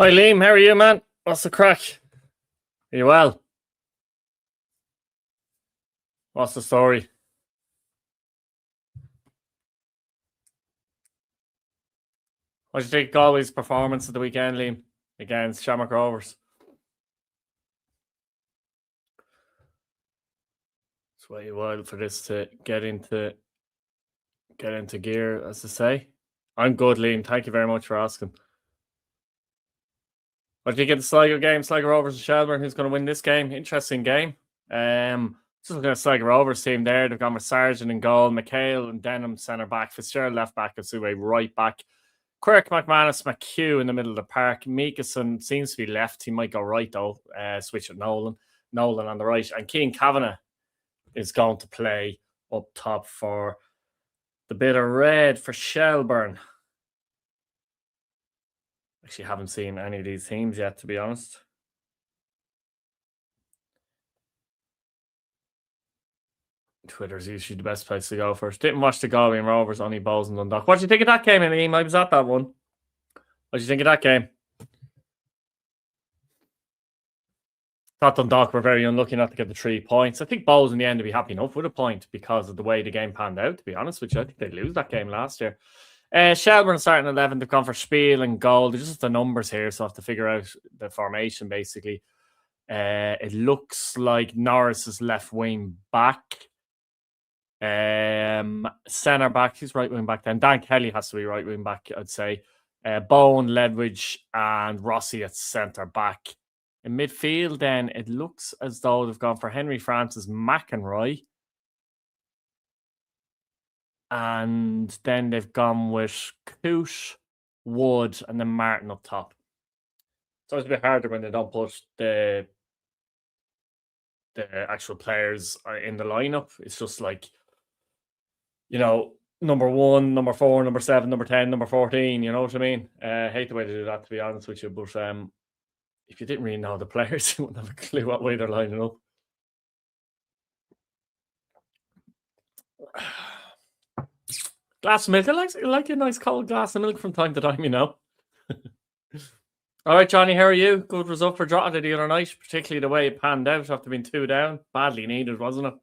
Hi Liam, how are you, man? What's the crack? Are you well? What's the story? What do you think of Galway's performance at the weekend, Liam, against Shamrock Rovers? It's way a while for this to get into gear, as to say. I'm good, Liam. Thank you very much for asking. What do you get the Sligo game? Sligo Rovers and Shelbourne. Who's going to win this game? Interesting game. Just looking at Sligo Rovers team there. They've gone with Sargent in goal, McHale and Denham centre back, Fitzgerald left back, and Suway right back. Quirk, McManus, McHugh in the middle of the park. Meekison seems to be left. He might go right though. Switch with Nolan. Nolan on the right. And Keane Kavanagh is going to play up top for the bit of red for Shelbourne. Actually, haven't seen any of these teams yet, to be honest. Twitter's usually the best place to go first. Didn't watch the Galway and Rovers, only Bowes and Dundalk. What do you think of that game, Liam? I was at that one. What do you think of that game? Thought Dundalk were very unlucky not to get the 3 points. I think Bowes in the end would be happy enough with a point because of the way the game panned out, to be honest with you. I think they'd lose that game last year. Shelbourne starting 11. They've gone for Spiel and goal. They're just the numbers here, so I have to figure out the formation, basically. It looks like Norris is left wing back. Centre back, he's right wing back then. Dan Kelly has to be right wing back, I'd say. Bowen, Ledwidge, and Rossi at centre back. In midfield, then it looks as though they've gone for Henry Francis, McEnroy, and then they've gone with Coote, Wood, and then Martin up top. So it's a bit harder when they don't put the actual players in the lineup. It's just like, you know, number 1, number 4, number 7, number 10, number 14. You know what I mean? I hate the way they do that, to be honest with you. But if you didn't really know the players, you wouldn't have a clue what way they're lining up. Glass of milk. I like a nice cold glass of milk from time to time, you know. All right, Johnny, how are you? Good result for Drogheda the other night, particularly the way it panned out after being 2 down. Badly needed, wasn't it?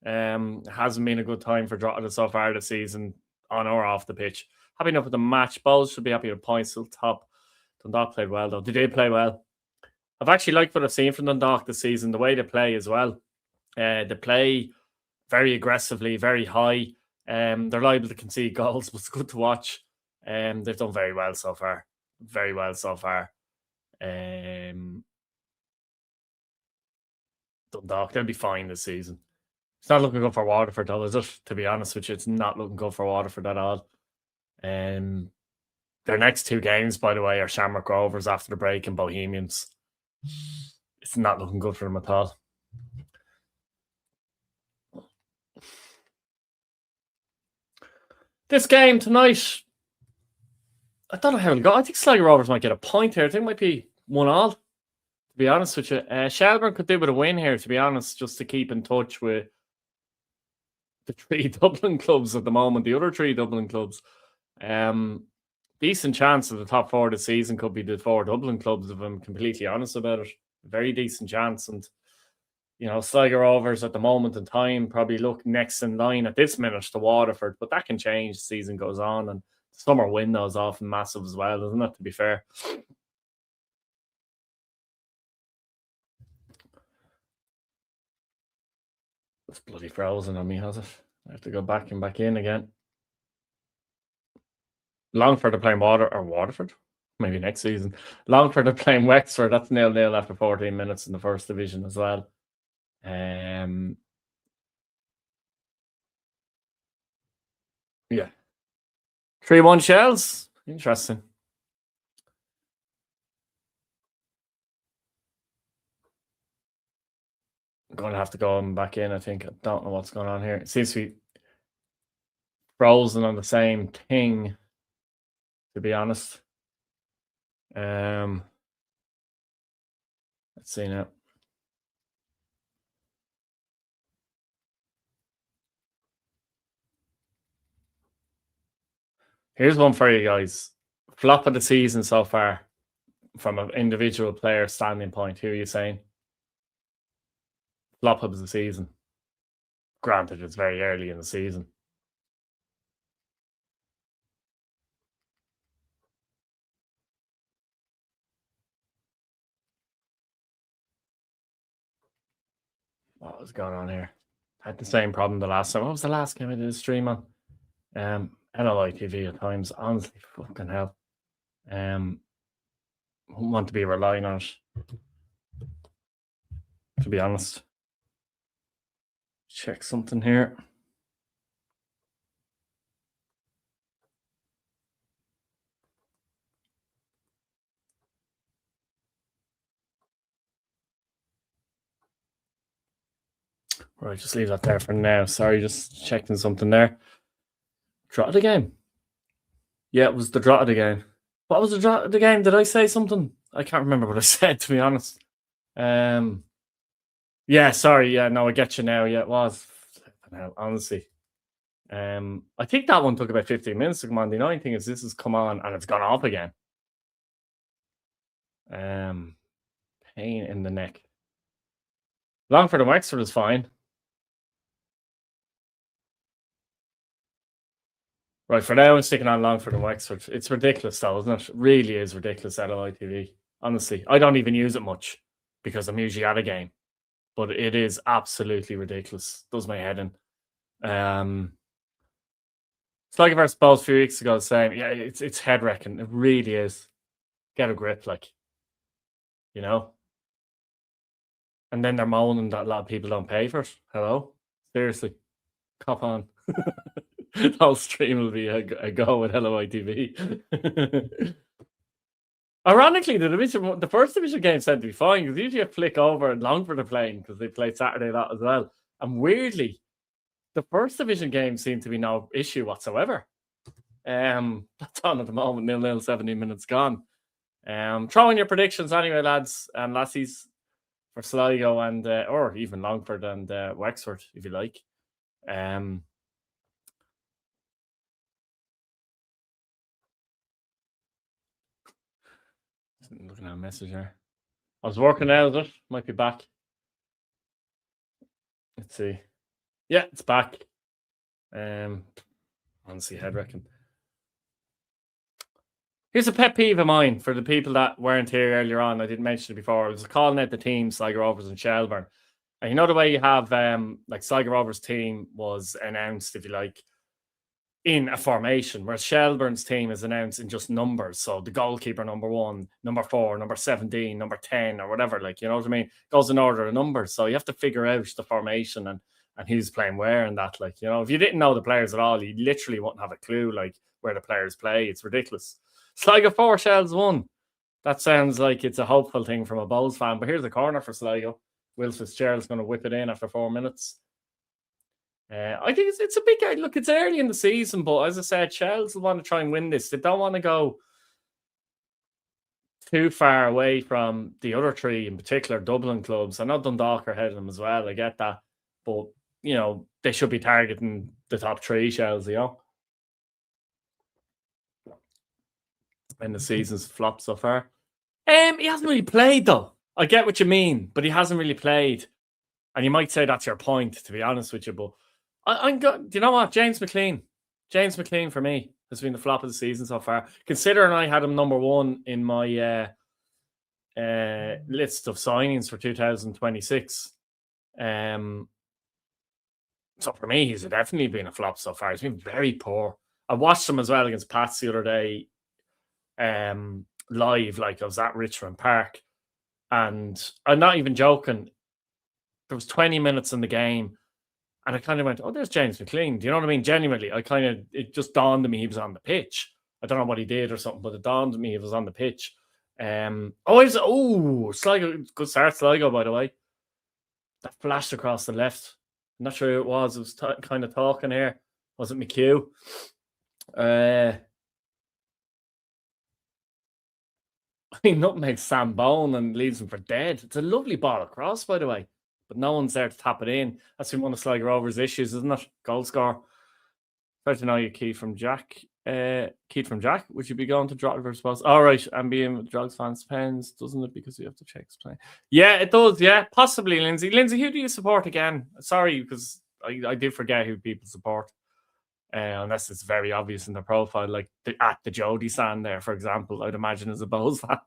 It hasn't been a good time for Drogheda so far this season, on or off the pitch. Happy enough with the match. Bowles should be happy with points, still top. Dundalk played well, though. They did play well. I've actually liked what I've seen from Dundalk this season, the way they play as well. They play very aggressively, very high. They're liable to concede goals, but it's good to watch. They've done very well so far. Very well so far. Dundalk, they'll be fine this season. It's not looking good for Waterford, though, is it? To be honest with you, it's not looking good for Waterford at all. Their next 2 games, by the way, are Shamrock Rovers after the break and Bohemians. It's not looking good for them at all. This game tonight, I don't know how it'll go. I think Sligo Rovers might get a point here. I think it might be 1-1, to be honest with you. Shelbourne could do with a win here, to be honest, just to keep in touch with the 3 Dublin clubs at the moment, the other 3 Dublin clubs. Decent chance of the top 4 this season could be the 4 Dublin clubs, if I'm completely honest about it. Very decent chance. And, you know, Sligo Rovers at the moment in time probably look next in line at this minute to Waterford, but that can change as the season goes on. And summer windows often massive as well, isn't it, to be fair? It's bloody frozen on me, has it? I have to go back and back in again. Longford are playing Waterford, maybe next season. Longford are playing Wexford. That's 0-0 after 14 minutes in the first division as well. Yeah. 3-1 Shells. Interesting. I'm going to have to go back in, I think. I don't know what's going on here. It seems to be frozen on the same thing, to be honest. Let's see now. Here's one for you guys. Flop of the season so far. from an individual player standing point, who are you saying? Flop of the season. Granted, it's very early in the season. What was going on here? Had the same problem the last time. What was the last game I did a stream on? NLI TV at times. Honestly, fucking hell. Wouldn't want to be relying on it, to be honest. Check something here. Right, just leave that there for now. Sorry, just checking something there. Draw of the game. Yeah, it was the draw of the game. What was the draw of the game? Did I say something? I can't remember what I said, to be honest. Yeah, sorry. Yeah, no, I get you now. Yeah, it was. Honestly. I think that one took about 15 minutes to come on. The annoying thing is this has come on and it's gone off again. Pain in the neck. Longford and Wexford is fine. Right, for now I'm sticking on Longford and Wexford. It's ridiculous though, isn't it? It really is ridiculous at LITV. Honestly, I don't even use it much because I'm usually at a game. But it is absolutely ridiculous. Does my head in. Sligo versus Bowls a few weeks ago, saying, yeah, it's head wrecking. It really is. Get a grip, like, you know. And then they're moaning that a lot of people don't pay for it. Hello, seriously, cop on. The whole stream will be a go with LOITV. Ironically, the first division game said to be fine because usually you flick over and Longford are playing because they played Saturday that as well. And weirdly, the first division game seemed to be no issue whatsoever. That's on at the moment, 0-0, 17 minutes gone. Throw in your predictions anyway, lads and lassies, for Sligo and or even Longford and Wexford, if you like. Looking at a message here. I was working out, is it? Might be back. Let's see. Yeah, it's back. Honestly, head wrecking. Here's a pet peeve of mine for the people that weren't here earlier on. I didn't mention it before. I was calling out the team, Sligo Rovers and Shelbourne. And you know the way you have, like Sligo Rovers' team was announced, if you like, in a formation, whereas Shelbourne's team is announced in just numbers. So the goalkeeper, number 1, number 4, number 17, number 10, or whatever. Like, you know what I mean? Goes in order of numbers. So you have to figure out the formation and who's playing where and that. Like, you know, if you didn't know the players at all, you literally wouldn't have a clue, like, where the players play. It's ridiculous. Sligo 4, Shells 1. That sounds like it's a hopeful thing from a Bowls fan. But here's a corner for Sligo. Will Fitzgerald's going to whip it in after 4 minutes. I think it's a big game. Look, it's early in the season, but as I said, Shells will want to try and win this. They don't want to go too far away from the other three, in particular Dublin clubs. I know Dundalk are ahead of them as well. I get that. But, you know, they should be targeting the top 3, Shells, you know. And the season's flopped so far. He hasn't really played, though. I get what you mean, but he hasn't really played. And you might say that's your point, to be honest with you, but I'm good. Do you know what? James McLean for me has been the flop of the season so far. Considering I had him number 1 in my list of signings for 2026. So for me, he's definitely been a flop so far. He's been very poor. I watched him as well against Pats the other day, live. Like, I was at Richmond Park, and I'm not even joking. There was 20 minutes in the game, and I kind of went, "Oh, there's James McLean." Do you know what I mean? Genuinely, it just dawned on me he was on the pitch. I don't know what he did or something, but it dawned on me he was on the pitch. Sligo, good start, Sligo, by the way. That flashed across the left. I'm not sure who it was. It was kind of talking here. Was it McHugh? He nutmegs Sam Bone and leaves him for dead. It's a lovely ball across, by the way, but no one's there to tap it in. That's been one of Sligo Rovers' issues, isn't it? Goal score. Try to know your key from Jack. Keith from Jack, would you be going to Drogheda? All right, and being with Drugs fans depends, doesn't it? Because you have to check play. Yeah, it does. Yeah, possibly, Lindsay. Lindsay, who do you support again? Sorry, because I did forget who people support. Unless it's very obvious in their profile, like at the Jody stand there, for example, I'd imagine as a Bulls fan.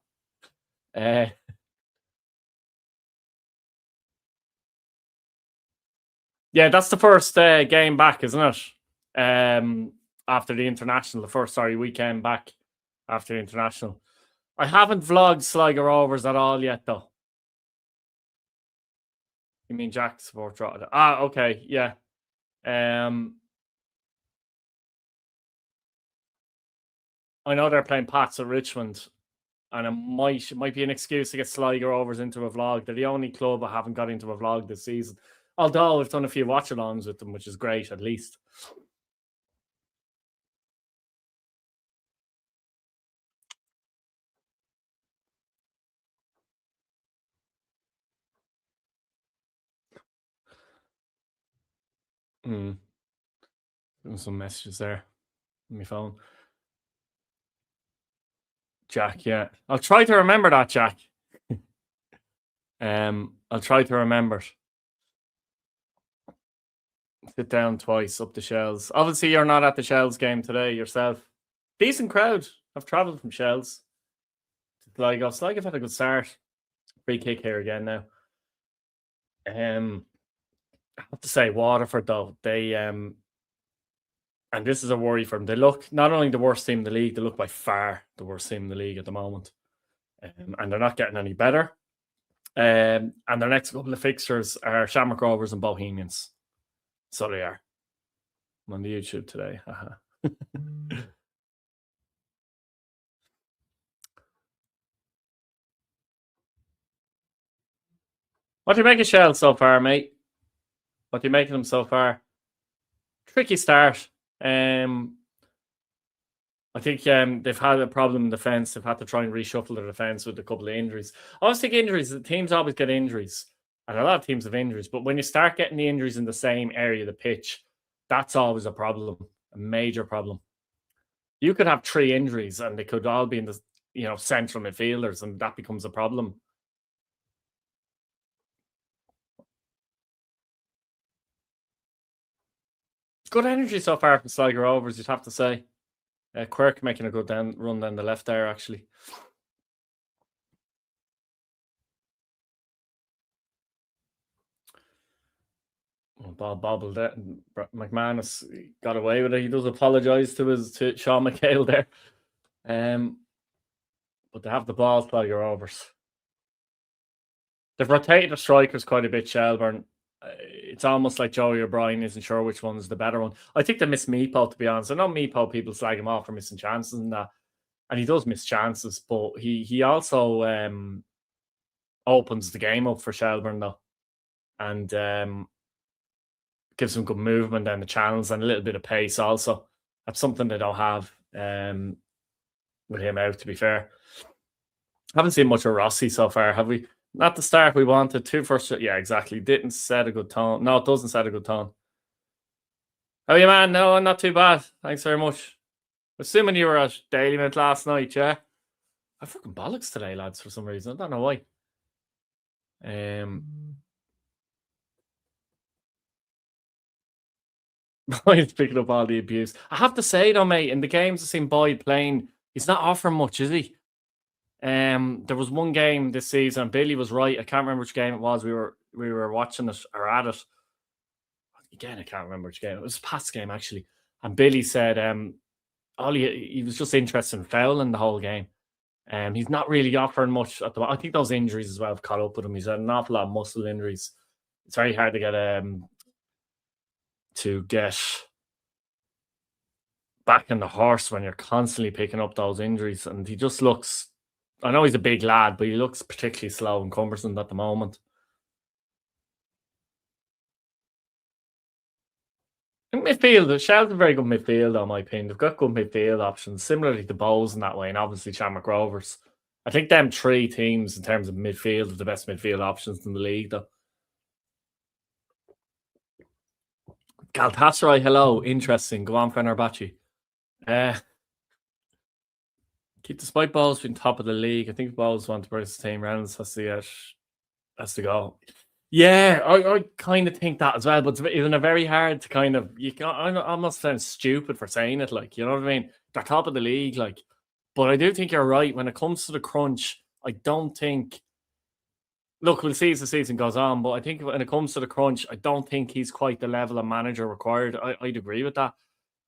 Yeah, that's the first game back, isn't it? After the international, the first weekend back after the international. I haven't vlogged Sligo Rovers at all yet, though. You mean Jack support Drogheda? Okay, yeah. I know they're playing Pats at Richmond, and it might be an excuse to get Sligo Rovers into a vlog. They're the only club I haven't got into a vlog this season. Although I've done a few watch-alongs with them, which is great, at least. There's some messages there on my phone. Jack, yeah. I'll try to remember that, Jack. I'll try to remember it. Sit down twice up the Shells. Obviously, you're not at the Shells game today yourself. Decent crowd. I've travelled from Shells to Sligo. Sligo have had a good start. Free kick here again now. I have to say, Waterford, though, they and this is a worry for them. They look not only the worst team in the league, they look by far the worst team in the league at the moment. And they're not getting any better. And their next couple of fixtures are Shamrock Rovers and Bohemians. So they are. I'm on the YouTube today. What do you make of Shell so far, mate? What do you make of them so far? Tricky start. I think they've had a problem in defence. They've had to try and reshuffle their defence with a couple of injuries. I always think injuries, the teams always get injuries. And a lot of teams have injuries. But when you start getting the injuries in the same area of the pitch, that's always a problem, a major problem. You could have 3 injuries and they could all be in the central midfielders, and that becomes a problem. Good energy so far from Sligo Rovers, you'd have to say. Quirk making a good run down the left there, actually. Ball bobbled it, and McManus got away with it. He does apologise to Sean McHale there. But they have the ball, Sligo Rovers. They've rotated the strikers quite a bit, Shelbourne. It's almost like Joey O'Brien isn't sure which one's the better one. I think they miss Meepo, to be honest. I know Meepo, people slag him off for missing chances and that. And he does miss chances, but he also opens the game up for Shelbourne, though. And gives them good movement down the channels and a little bit of pace also. That's something they don't have with him out, to be fair. Haven't seen much of Rossi so far, have we? Not the start we wanted. 2 first. Yeah, exactly. Didn't set a good tone. No, it doesn't set a good tone. How are you, man? No, not too bad. Thanks very much. Assuming you were at Daily Mint last night, yeah? I fucking bollocks today, lads, for some reason. I don't know why. Boyd's picking up all the abuse. I have to say, though, mate, in the games I've seen Boyd playing, he's not offering much, is he? There was one game this season, and Billy was right. I can't remember which game it was. We were watching it or at it. Again, I can't remember which game. It was Pat's game, actually. And Billy said he was just interested in fouling the whole game. He's not really offering much at the moment. I think those injuries as well have caught up with him. He's had an awful lot of muscle injuries. It's very hard to get back on the horse when you're constantly picking up those injuries. And he just looks, I know he's a big lad, but he looks particularly slow and cumbersome at the moment. In midfield, Shell's a very good midfield, in my opinion. They've got good midfield options, similarly to Bowes in that way, and obviously Shamrock Rovers. I think them 3 teams in terms of midfield are the best midfield options in the league, though. Galatasaray, hello. Interesting. Go on, Fenerbahce. Despite Bowles being top of the league, I think Bowles want to progress the team. Reynolds has to go. Yeah, I kind of think that as well, but it's even a very hard to kind of I almost sound stupid for saying it, like, you know what I mean? They're top of the league, like, but I do think you're right when it comes to the crunch. I don't think. Look, we'll see as the season goes on, but I think when it comes to the crunch, I don't think he's quite the level of manager required. I'd agree with that.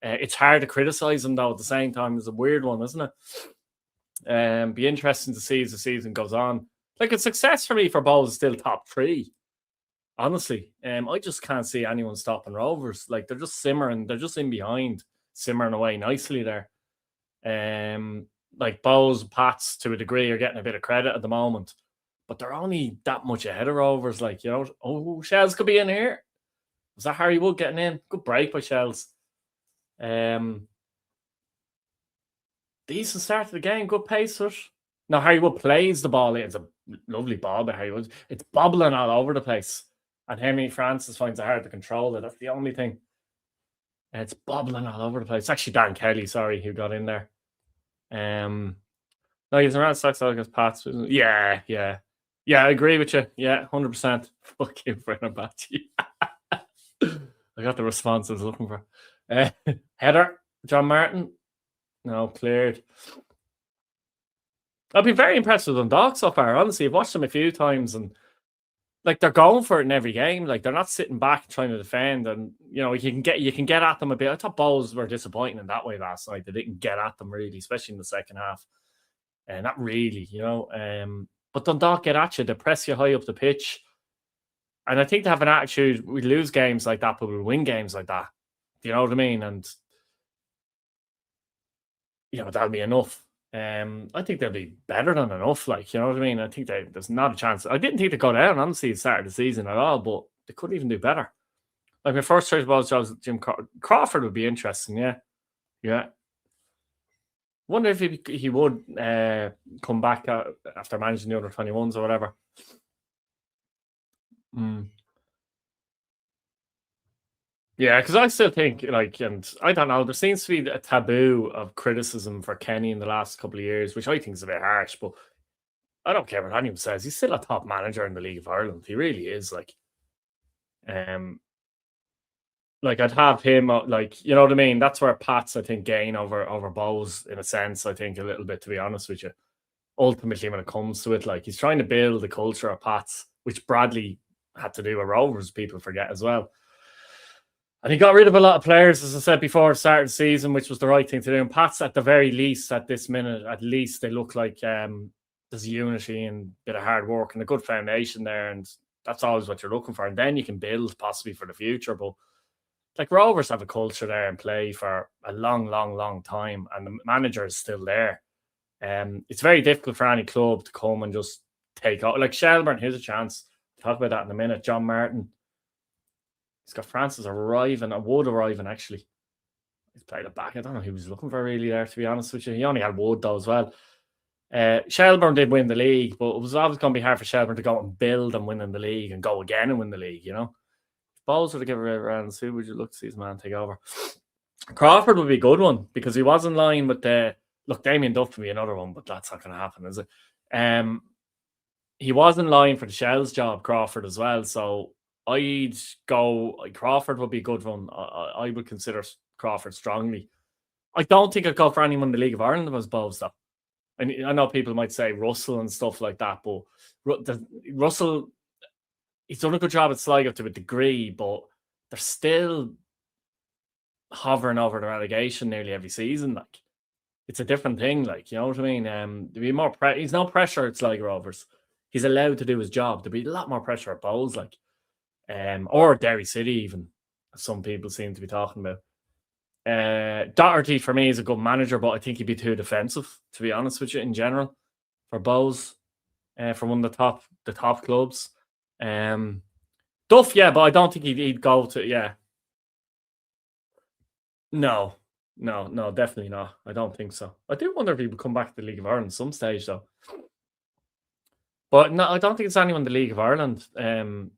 It's hard to criticize him though. At the same time, it's a weird one, isn't it? Be interesting to see as the season goes on. Like, a success for me for Bowles is still top 3. Honestly, I just can't see anyone stopping Rovers. Like, they're just simmering. They're just in behind, simmering away nicely there. Like, Bowles, Pats to a degree are getting a bit of credit at the moment, but they're only that much ahead of Rovers. Like, you know, oh, Shells could be in here. Was that Harry Wood getting in? Good break by Shells. Decent start to the game. Good pace for it. Now, Harry Wood plays the ball. It's a lovely ball by Harry Wood. It's bobbling all over the place. And Henry Francis finds it hard to control it. That's the only thing. It's bobbling all over the place. It's actually Dan Kelly, sorry, who got in there. No, he's around Sox against Pats. Yeah. Yeah, I agree with you. Yeah, 100%. Fuck you, Fenerbahce. I got the response I was looking for. Header, John Martin. No, cleared. I've been very impressed with Dundalk so far. Honestly, I've watched them a few times, and like, they're going for it in every game. Like, they're not sitting back trying to defend, and you know, you can get at them a bit. I thought Bowles were disappointing in that way last night. They didn't get at them really, especially in the second half, and not really, you know. But Dundalk get at you. They press you high up the pitch, and I think they have an attitude. We lose games like that, but we win games like that. Do you know what I mean? And you know, that'll be enough. I think they'll be better than enough. Like, you know what I mean? I think there's not a chance. I didn't think they'd go down, honestly, at the start of the season at all, but they couldn't even do better. Like, my first choice was Jim Crawford would be interesting, yeah. Wonder if he would come back after managing the under 21s or whatever. Yeah, because I still think, like, and I don't know, there seems to be a taboo of criticism for Kenny in the last couple of years, which I think is a bit harsh, but I don't care what anyone says. He's still a top manager in the League of Ireland. He really is. Like I'd have him, like, you know what I mean? That's where Pats, I think, gain over Bowes in a sense, I think, a little bit, to be honest with you. Ultimately, when it comes to it, like, he's trying to build the culture of Pats, which Bradley had to do with Rovers, people forget as well. And he got rid of a lot of players, as I said before, at the start of the season, which was the right thing to do. And Pats, at the very least, at this minute, at least, they look like there's unity and a bit of hard work and a good foundation there. And that's always what you're looking for. And then you can build possibly for the future. But like, Rovers have a culture there and play for a long, long, long time. And the manager is still there. It's very difficult for any club to come and just take out. Like Shelbourne, here's a chance. Talk about that in a minute. John Martin. He's got Francis arriving. Wood arriving, actually. He's played it back. I don't know who he was looking for really there, to be honest with you. He only had Wood, though, as well. Shelbourne did win the league, but it was always going to be hard for Shelbourne to go and build and win in the league and go again and win the league, you know? If Bowles were to give it a round, who would you look to see his man take over? Crawford would be a good one, because he was in line with the... Look, Damien Duff would be another one, but that's not going to happen, is it? He was in line for the Shells job, Crawford, as well, so I'd go... Crawford would be a good one. I would consider Crawford strongly. I don't think I'd go for anyone in the League of Ireland that was Bowles, though. And I know people might say Russell and stuff like that, but Russell, he's done a good job at Sligo to a degree, but they're still hovering over the relegation nearly every season. Like, it's a different thing, like, you know what I mean? There'd be more he's no pressure at Sligo Rovers. He's allowed to do his job. There'd be a lot more pressure at Bowles, like, or Derry City, even, as some people seem to be talking about. Doherty for me is a good manager, but I think he'd be too defensive, to be honest with you, in general, for Bowes, for one of the top clubs. Duff, yeah, but I don't think he'd go to, yeah. No, definitely not. I don't think so. I do wonder if he would come back to the League of Ireland at some stage, though. But no, I don't think it's anyone in the League of Ireland. You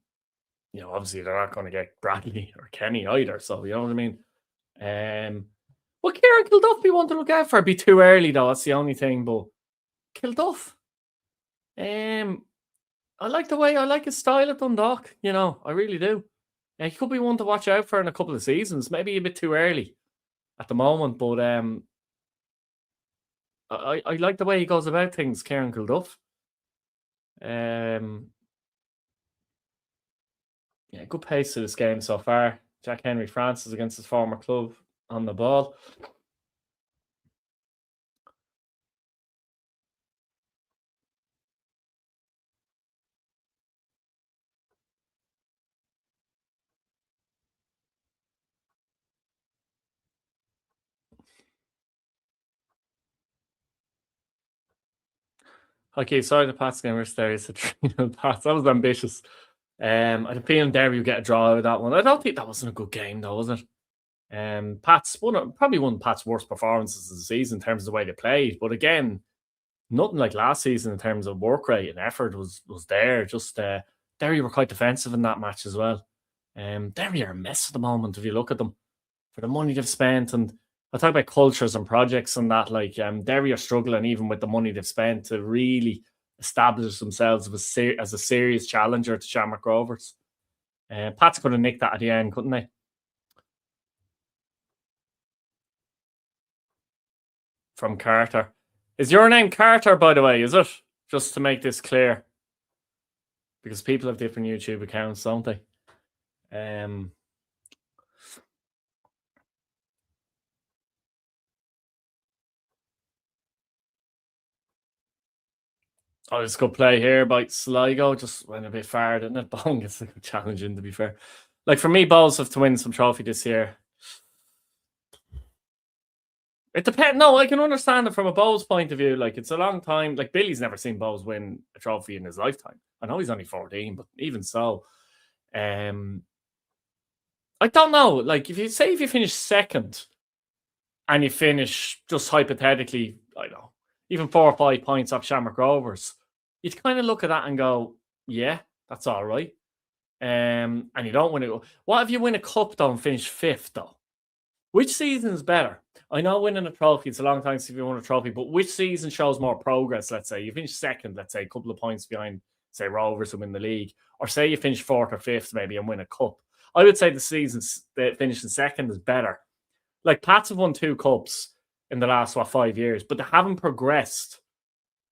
know, obviously they're not going to get Bradley or Kenny either, so you know what I mean. Well, Kieran Kilduff be one to look out for. It'd be too early though. That's the only thing. But Kilduff, um, I like his style at Dundalk. I really do. Yeah, he could be one to watch out for in a couple of seasons. Maybe a bit too early at the moment, but I like the way he goes about things, Kieran Kilduff. Um, yeah, good pace to this game so far. Jack Henry Francis against his former club on the ball. Okay, sorry, the Pats game was there. It's a 3-0 Pats. That was ambitious. I had a feeling Derry would get a draw out of that one. I don't think that wasn't a good game, though, was it? Pats probably one of Pats' worst performances of the season in terms of the way they played. But again, nothing like last season in terms of work rate and effort was there. Just Derry were quite defensive in that match as well. Derry are a mess at the moment if you look at them for the money they've spent. And I talk about cultures and projects and that. Like Derry are struggling even with the money they've spent to really establish themselves as a serious challenger to Shamrock Rovers. Pats could have nicked that at the end, couldn't they? From Carter. Is your name Carter, by the way? Is it? Just to make this clear, because people have different YouTube accounts, don't they? Oh, it's a good play here by Sligo. Just went a bit far, didn't it? Bong gets challenging, to be fair. Like, for me, Bulls have to win some trophy this year. It depends. No, I can understand it from a Bowes point of view. Like, it's a long time. Like, Billy's never seen Bowes win a trophy in his lifetime. I know he's only 14, but even so, I don't know. Like, if you finish second and you finish just hypothetically, I don't know, even 4 or 5 points off Shamrock Rovers, you'd kind of look at that and go, yeah, that's all right. And you don't win it. What if you win a cup though and finish 5th though? Which season is better? I know winning a trophy, it's a long time since you won a trophy, but which season shows more progress? Let's say you finish second, let's say a couple of points behind, say, Rovers who win the league, or say you finish 4th or 5th maybe and win a cup. I would say the seasons that finishing second is better. Like, Pats have won 2 cups in the last 5 years, but they haven't progressed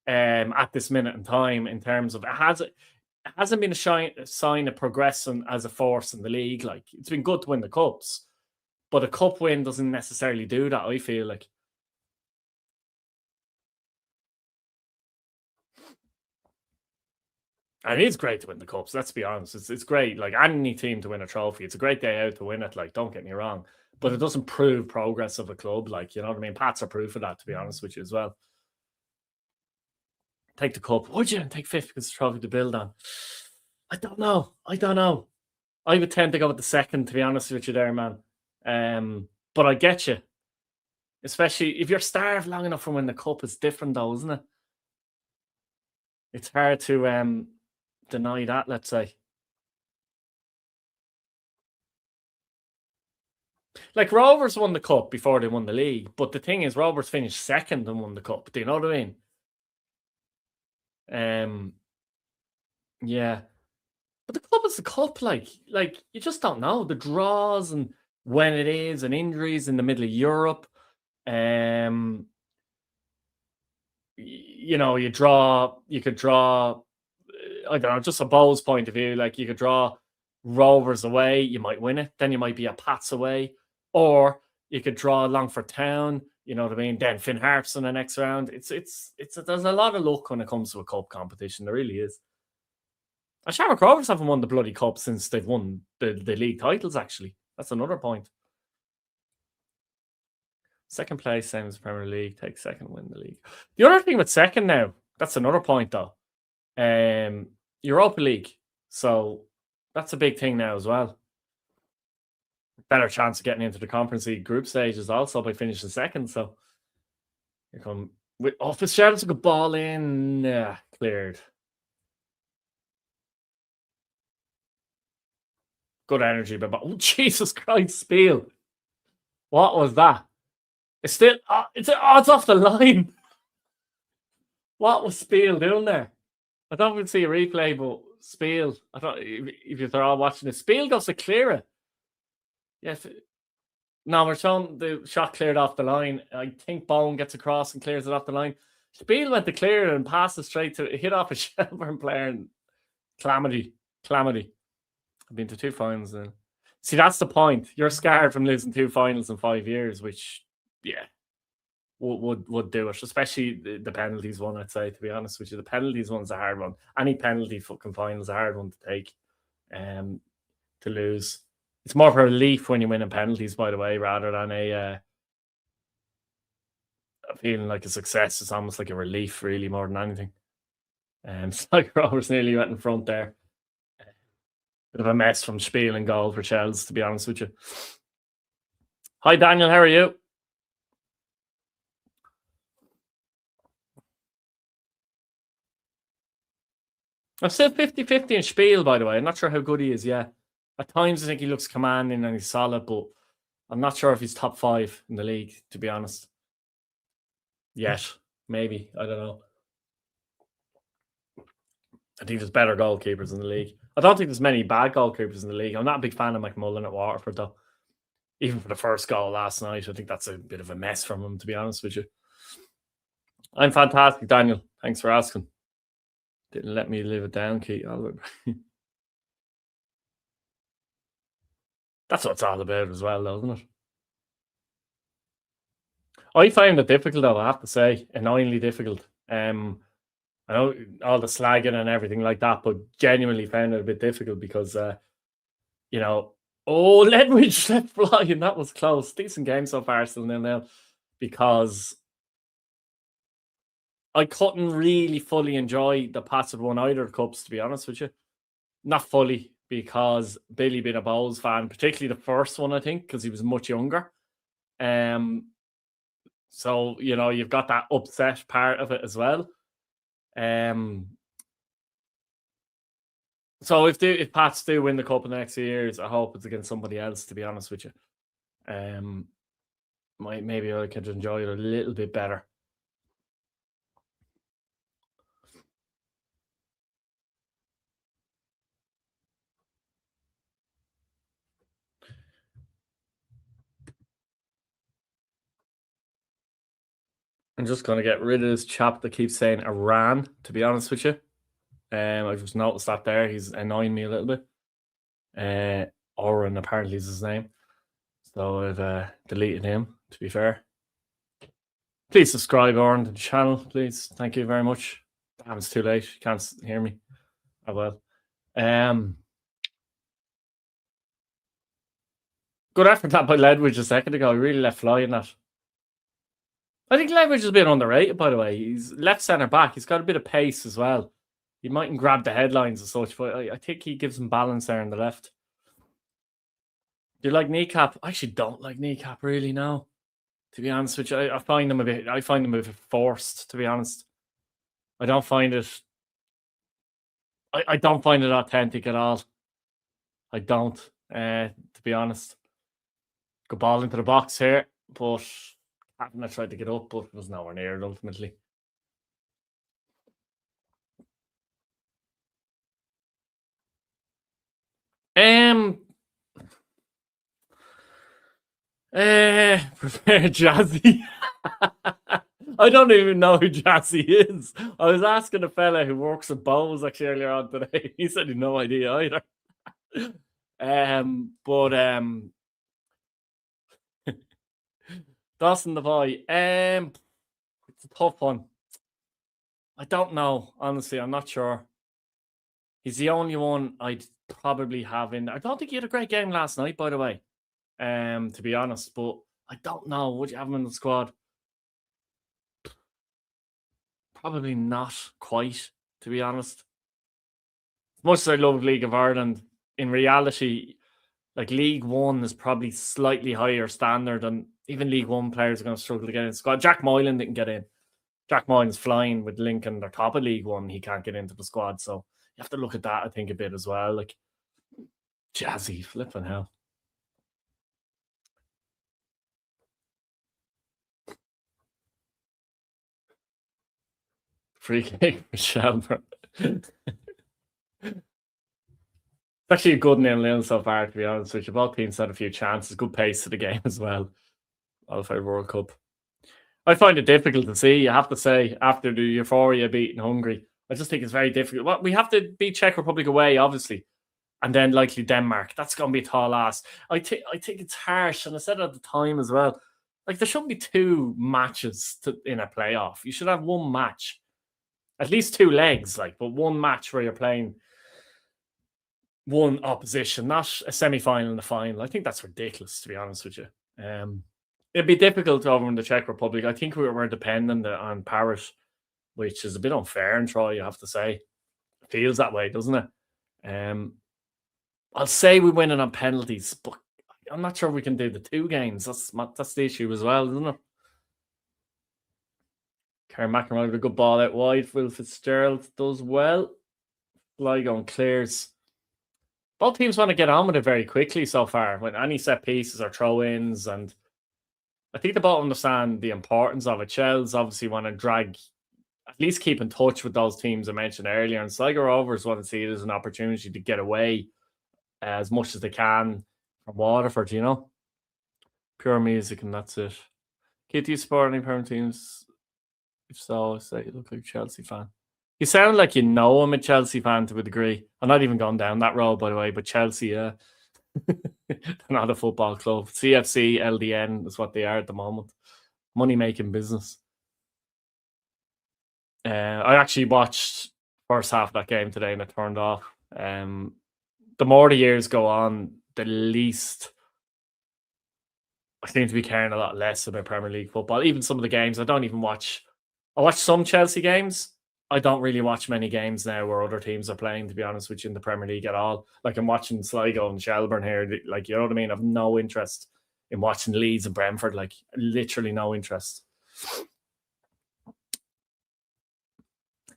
at this minute in time in terms of it hasn't been a sign of progressing as a force in the league. Like, it's been good to win the cups, but a cup win doesn't necessarily do that, I feel like. And it is great to win the cups, let's be honest. It's great. Like, any team to win a trophy, it's a great day out to win it. Like, don't get me wrong. But it doesn't prove progress of a club. Like, you know what I mean? Pats are proof of that, to be honest with you as well. Take the cup. Would you? And take 5th because it's a trophy to build on. I don't know. I would tend to go with the second, to be honest with you there, man. But I get you. Especially if you're starved long enough from when the cup is different, though, isn't it? It's hard to deny that, let's say. Like, Rovers won the cup before they won the league, but the thing is, Rovers finished second and won the cup. Do you know what I mean? Yeah. But the cup is the cup, like you just don't know the draws and when it is and injuries in the middle of Europe. You could draw, I don't know, just a Bowles point of view, like you could draw Rovers away, you might win it, then you might be a Pats away, or you could draw Longford Town, you know what I mean, then Finn Harps in the next round. It's there's a lot of luck when it comes to a cup competition, there really is. And Shamrock Rovers haven't won the bloody cup since they've won the league titles, actually. That's another point. Second place, same as Premier League. Take second, win the league. The other thing with second now, that's another point though. Europa League. So that's a big thing now as well. Better chance of getting into the Conference League group stages also by finishing second. So here come with Fitzgerald's a good ball in. Cleared. Good energy, but oh, Jesus Christ, Spiel. What was that? It's still, it's off the line. What was Spiel doing there? I don't even see a replay, but Spiel, I don't, if you're all watching it, Spiel goes to clear it. Yes. No, we're showing the shot cleared off the line. I think Bone gets across and clears it off the line. Spiel went to clear it and passed it straight to hit off a Shelbourne player and calamity. I've been to 2 finals then. See, that's the point. You're scared from losing 2 finals in 5 years, which, yeah, would do it. Especially the penalties one, I'd say, to be honest with you. The penalties one's a hard one. Any penalty fucking final's a hard one to take, to lose. It's more of a relief when you win in penalties, by the way, rather than a feeling like a success. It's almost like a relief, really, more than anything. Sligo Rovers nearly went in front there. Bit of a mess from Spiel and goal for Chelsea, to be honest with you. Hi, Daniel. How are you? I'm still 50-50 in Spiel, by the way. I'm not sure how good he is, yeah. At times, I think he looks commanding and he's solid, but I'm not sure if he's top 5 in the league, to be honest. Yet. Maybe. I don't know. I think there's better goalkeepers in the league. I don't think there's many bad goalkeepers in the league. I'm not a big fan of McMullen at Waterford, though. Even for the first goal last night, I think that's a bit of a mess from him, to be honest with you. I'm fantastic, Daniel. Thanks for asking. Didn't let me live it down, Keith. That's what it's all about as well, though, isn't it? I find it difficult, though, I have to say. Annoyingly difficult. I know all the slagging and everything like that, but genuinely found it a bit difficult because, you know, Ledwidge let fly, and that was close. Decent game so far, still 0-0, because I couldn't really fully enjoy the Pats had won either cups, to be honest with you. Not fully, because Billy being a Bowls fan, particularly the first one, I think, because he was much younger. So, you know, you've got that upset part of it as well. So if Pats do win the cup in the next few years, I hope it's against somebody else, to be honest with you. Maybe I could enjoy it a little bit better. I'm just going to get rid of this chap that keeps saying Iran, to be honest with you. I just noticed that there. He's annoying me a little bit. Oren apparently is his name. So I've deleted him, to be fair. Please subscribe, Oren, to the channel, please. Thank you very much. Damn, it's too late. You can't hear me. Oh, well. Good effort that by Ledwidge a second ago. He really let fly in that. I think Ledwidge has been underrated, by the way. He's left centre back. He's got a bit of pace as well. He mightn't grab the headlines as such, but I think he gives him balance there on the left. Do you like Kneecap? I actually don't like Kneecap really now. To be honest with you, I find him a bit forced, to be honest. I don't find it authentic at all. I don't, to be honest. Good ball into the box here, but I tried to get up, but it was nowhere near it ultimately. Prepare Jazzy. I don't even know who Jazzy is. I was asking a fella who works at Bowes actually earlier on today. He said he had no idea either. Dawson the boy. It's a tough one. I don't know. Honestly, I'm not sure. He's the only one I'd probably have in. I don't think he had a great game last night, by the way. To be honest, but I don't know. Would you have him in the squad? Probably not quite, to be honest. As much as I love League of Ireland, in reality, like League One is probably slightly higher standard, and even League One players are going to struggle to get in the squad. Jack Moylan didn't get in. Jack Moylan's flying with Lincoln. They're top of League One. He can't get into the squad, so you have to look at that, I think, a bit as well. Like, Jazzy, flipping hell. Free kick for Shelbourne. It's actually a good 0-0 so far, to be honest with you. Both teams had a few chances. Good pace to the game as well. Qualified World Cup. I find it difficult to see, I have to say, after the euphoria beating Hungary. I just think it's very difficult. Well, we have to beat Czech Republic away, obviously, and then likely Denmark. That's going to be a tall ask. I think it's harsh, and I said it at the time as well. Like, there shouldn't be two matches in a playoff. You should have one match, at least two legs, but one match where you're playing one opposition, not a semi-final and a final. I think that's ridiculous, to be honest with you. It'd be difficult over in the Czech Republic. I think we were dependent on Paris, which is a bit unfair in Troy, you have to say. It feels that way, doesn't it? I'll say we win it on penalties, but I'm not sure we can do the two games. That's the issue as well, isn't it? Karen McNamara with a good ball out wide. Will Fitzgerald does well. Sligo and clears. Both teams want to get on with it very quickly so far. When any set pieces or throw-ins, and I think they both understand the importance of it. Shells obviously want to at least keep in touch with those teams I mentioned earlier. And Sligo Rovers want to see it as an opportunity to get away as much as they can from Waterford, Pure music, and that's it. Kid, do you support any parent teams? If so, I say you look like a Chelsea fan. You sound like you know I'm a Chelsea fan to a degree. I'm not even gone down that road, by the way, but Chelsea, yeah. They're not a football club. CFC, LDN is what they are at the moment. Money-making business. I actually watched first half of that game today and it turned off. The more the years go on, the least I seem to be caring a lot less about Premier League football. Even some of the games I don't even watch. I watch some Chelsea games. I don't really watch many games now where other teams are playing, to be honest with you, in the Premier League at all. Like, I'm watching Sligo and Shelbourne here. Like, you know what I mean? I've no interest in watching Leeds and Brentford. Like, literally no interest.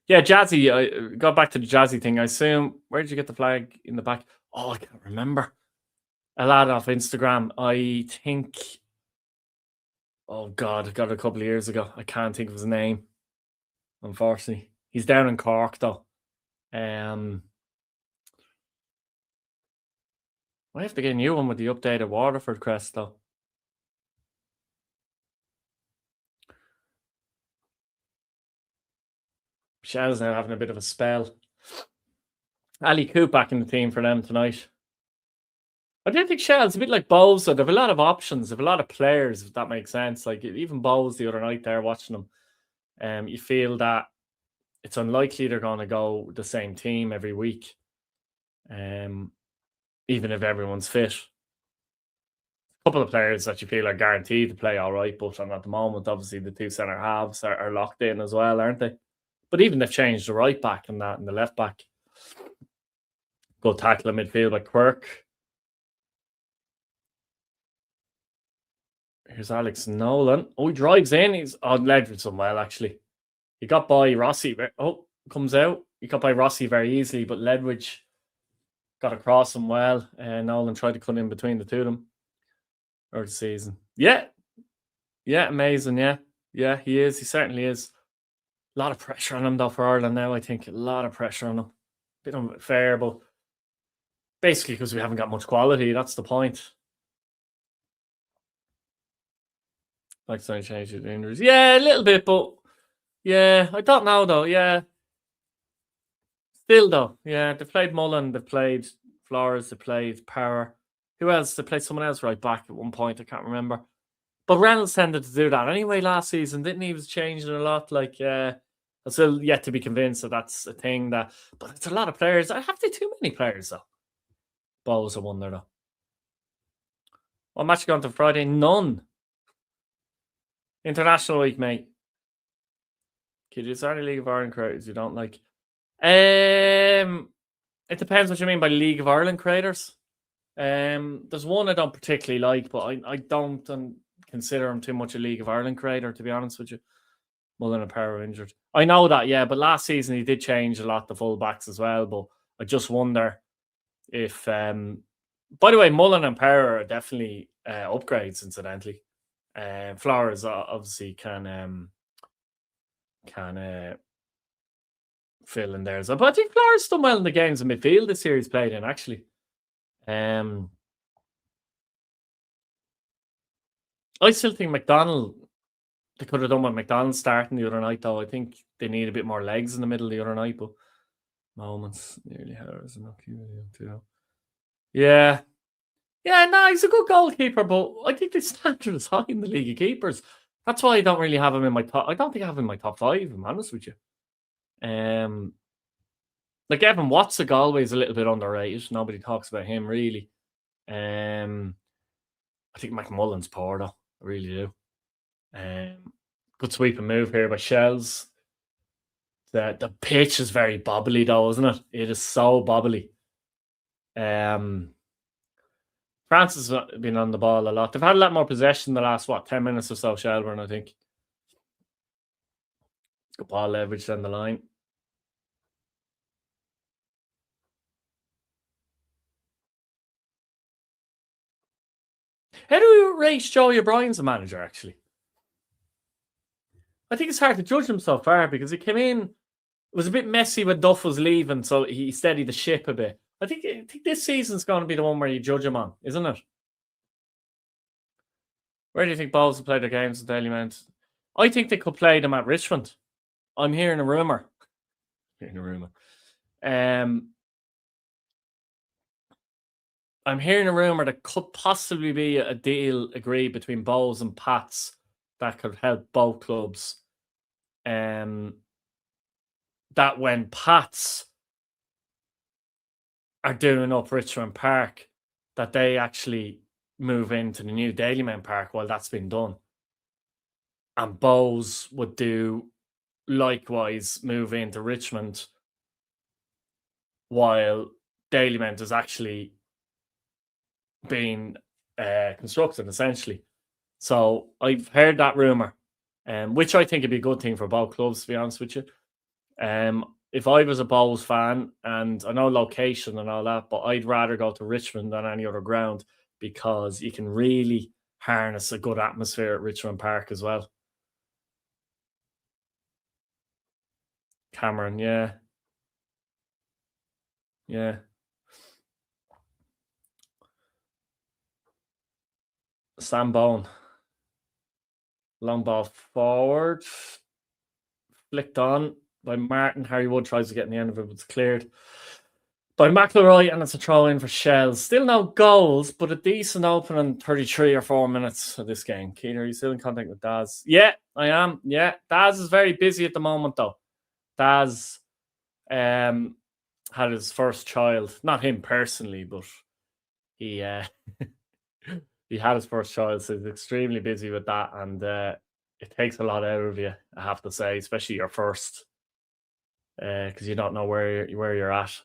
Yeah, Jazzy. I got back to the Jazzy thing. I assume, where did you get the flag in the back? Oh, I can't remember. A lad off Instagram. I think, oh God, I got it a couple of years ago. I can't think of his name, unfortunately. He's down in Cork, though. I have to get a new one with the updated Waterford crest, though. Shell's now having a bit of a spell. Ali Coop back in the team for them tonight. I don't think Shell's a bit like Bowes, so they have a lot of options, they have a lot of players, if that makes sense. Like, even Bowes the other night there watching them, you feel that it's unlikely they're going to go the same team every week, even if everyone's fit. A couple of players that you feel are guaranteed to play all right, but at the moment, obviously, the two centre halves are locked in as well, aren't they? But even they've changed the right back and that, and the left back. Good tackle in midfield by Quirk. Here's Alex Nolan. Oh, he drives in. He's led with some well, actually. He got by Rossi. Oh, comes out. He got by Rossi very easily, but Ledwidge got across him well. And Nolan tried to cut in between the two of them. Or the season. Yeah. Yeah, amazing. Yeah. Yeah, he is. He certainly is. A lot of pressure on him, though, for Ireland now, I think. A lot of pressure on him. Bit unfair, but basically because we haven't got much quality. That's the point. Like, so change the injuries. Yeah, a little bit, but yeah, I don't know, though. Yeah. Still, though. Yeah, they played Mullen, they played Flores, they played Power. Who else? They played someone else right back at one point. I can't remember. But Reynolds tended to do that anyway last season, didn't he? He was changing a lot. Like, I'm still yet to be convinced that that's a thing. But it's a lot of players. I have to too many players, though. Bowes are one there, though. What match going to Friday? None. International week, mate. Kid, is there any League of Ireland creators you don't like? It depends what you mean by League of Ireland creators. There's one I don't particularly like, but I don't consider him too much a League of Ireland creator, to be honest with you. Mullen and Power injured. I know that, yeah, but last season he did change a lot, the full-backs as well, but I just wonder if... by the way, Mullen and Power are definitely upgrades, incidentally. Flores obviously can fill in there as well. But I think Flores done well in the games in midfield this year he's played in, actually. I still think McDonald, they could have done with McDonald starting the other night, though. I think they need a bit more legs in the middle the other night, but moments nearly hours enough. Yeah. Yeah, no, he's a good goalkeeper, but I think the standard is high in the league of keepers. That's why I don't really have him in my top. I don't think I have him in my top 5, if I'm honest with you. Like Evan Watts of Galway is a little bit underrated. Nobody talks about him really. I think McMullen's poor though. I really do. Good sweep and move here by Shells. The pitch is very bobbly though, isn't it? It is so bobbly. France has been on the ball a lot. They've had a lot more possession in the last 10 minutes or so, Shelbourne, I think. Good ball leverage down the line. How do you rate Joey O'Brien's a manager, actually? I think it's hard to judge him so far because he came in, it was a bit messy when Duff was leaving, so he steadied the ship a bit. I think this season's going to be the one where you judge him on, isn't it? Where do you think Bowles will play their games in Daily Mount? I think they could play them at Richmond. I'm hearing a rumour. I'm hearing a rumour that could possibly be a deal agreed between Bowles and Pats that could help both clubs. That when Pats are doing up Richmond Park, that they actually move into the new Dalymount Park while that's been done. And Bowes would do likewise, move into Richmond while Dalymount is actually being constructed, essentially. So I've heard that rumour, which I think would be a good thing for both clubs, to be honest with you. If I was a Bowes fan, and I know location and all that, but I'd rather go to Richmond than any other ground because you can really harness a good atmosphere at Richmond Park as well. Cameron, yeah. Yeah. Sam Bone. Long ball forward. Flicked on by Martin. Harry Wood tries to get in the end of it, but it's cleared by McElroy, and it's a throw in for Shells. Still no goals, but a decent opening 33 or 4 minutes of this game. Keener, are you still in contact with Daz? Yeah, I am. Yeah, Daz is very busy at the moment, though. Daz had his first child. Not him personally, but he he had his first child, so he's extremely busy with that, and it takes a lot out of you, I have to say, especially your first, because you don't know where you're at.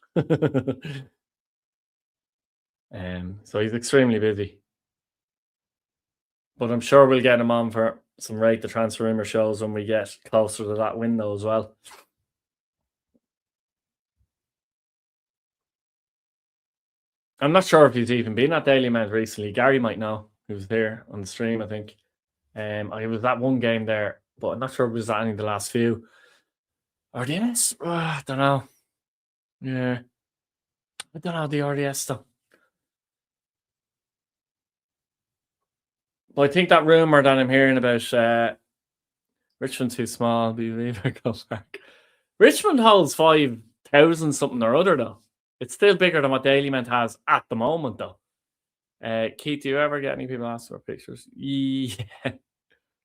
So he's extremely busy, but I'm sure we'll get him on for some Rate the Transfer Rumour shows when we get closer to that window as well. I'm not sure if he's even been at Dalymount recently. Gary might know. He was there on the stream, I think. I was at one game there, but I'm not sure if it was at any of the last few. RDS? I don't know. Yeah. I don't know the RDS though. But I think that rumour that I'm hearing about Richmond too small, Beaver go back. Richmond holds 5,000 something or other though. It's still bigger than what Dalymount has at the moment though. Keith, do you ever get any people ask for pictures? Yeah.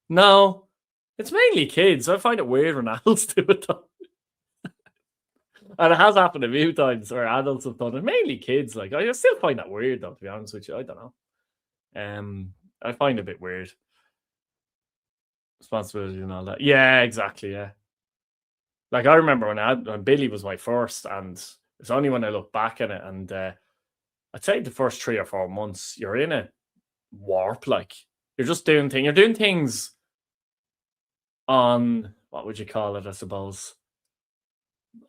No. It's mainly kids. I find it weird when adults do it though. And it has happened a few times where adults have done it. Mainly kids. Like, I still find that weird though, to be honest with you. I don't know. I find it a bit weird. Responsibility and all that. Yeah, exactly. Yeah. Like, I remember when Billy was my first, and it's only when I look back at it, and I'd say the first 3 or 4 months, you're in a warp. Like, you're just doing things. You're doing things on, what would you call it, I suppose?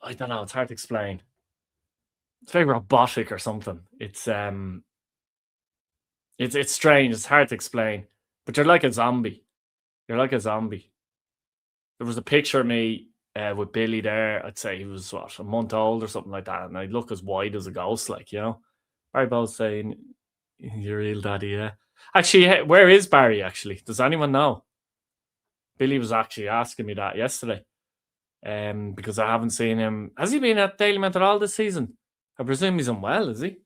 I don't know. It's hard to explain. It's very robotic or something. It's strange. It's hard to explain. But you're like a zombie. You're like a zombie. There was a picture of me with Billy there. I'd say he was what, a month old or something like that, and I'd look as wide as a ghost, like, you know. Barry Bowles saying, "Your real daddy, yeah." Actually, where is Barry? Actually, does anyone know? Billy was actually asking me that yesterday, because I haven't seen him. Has he been at Daily Mint at all this season? I presume he's unwell, is he?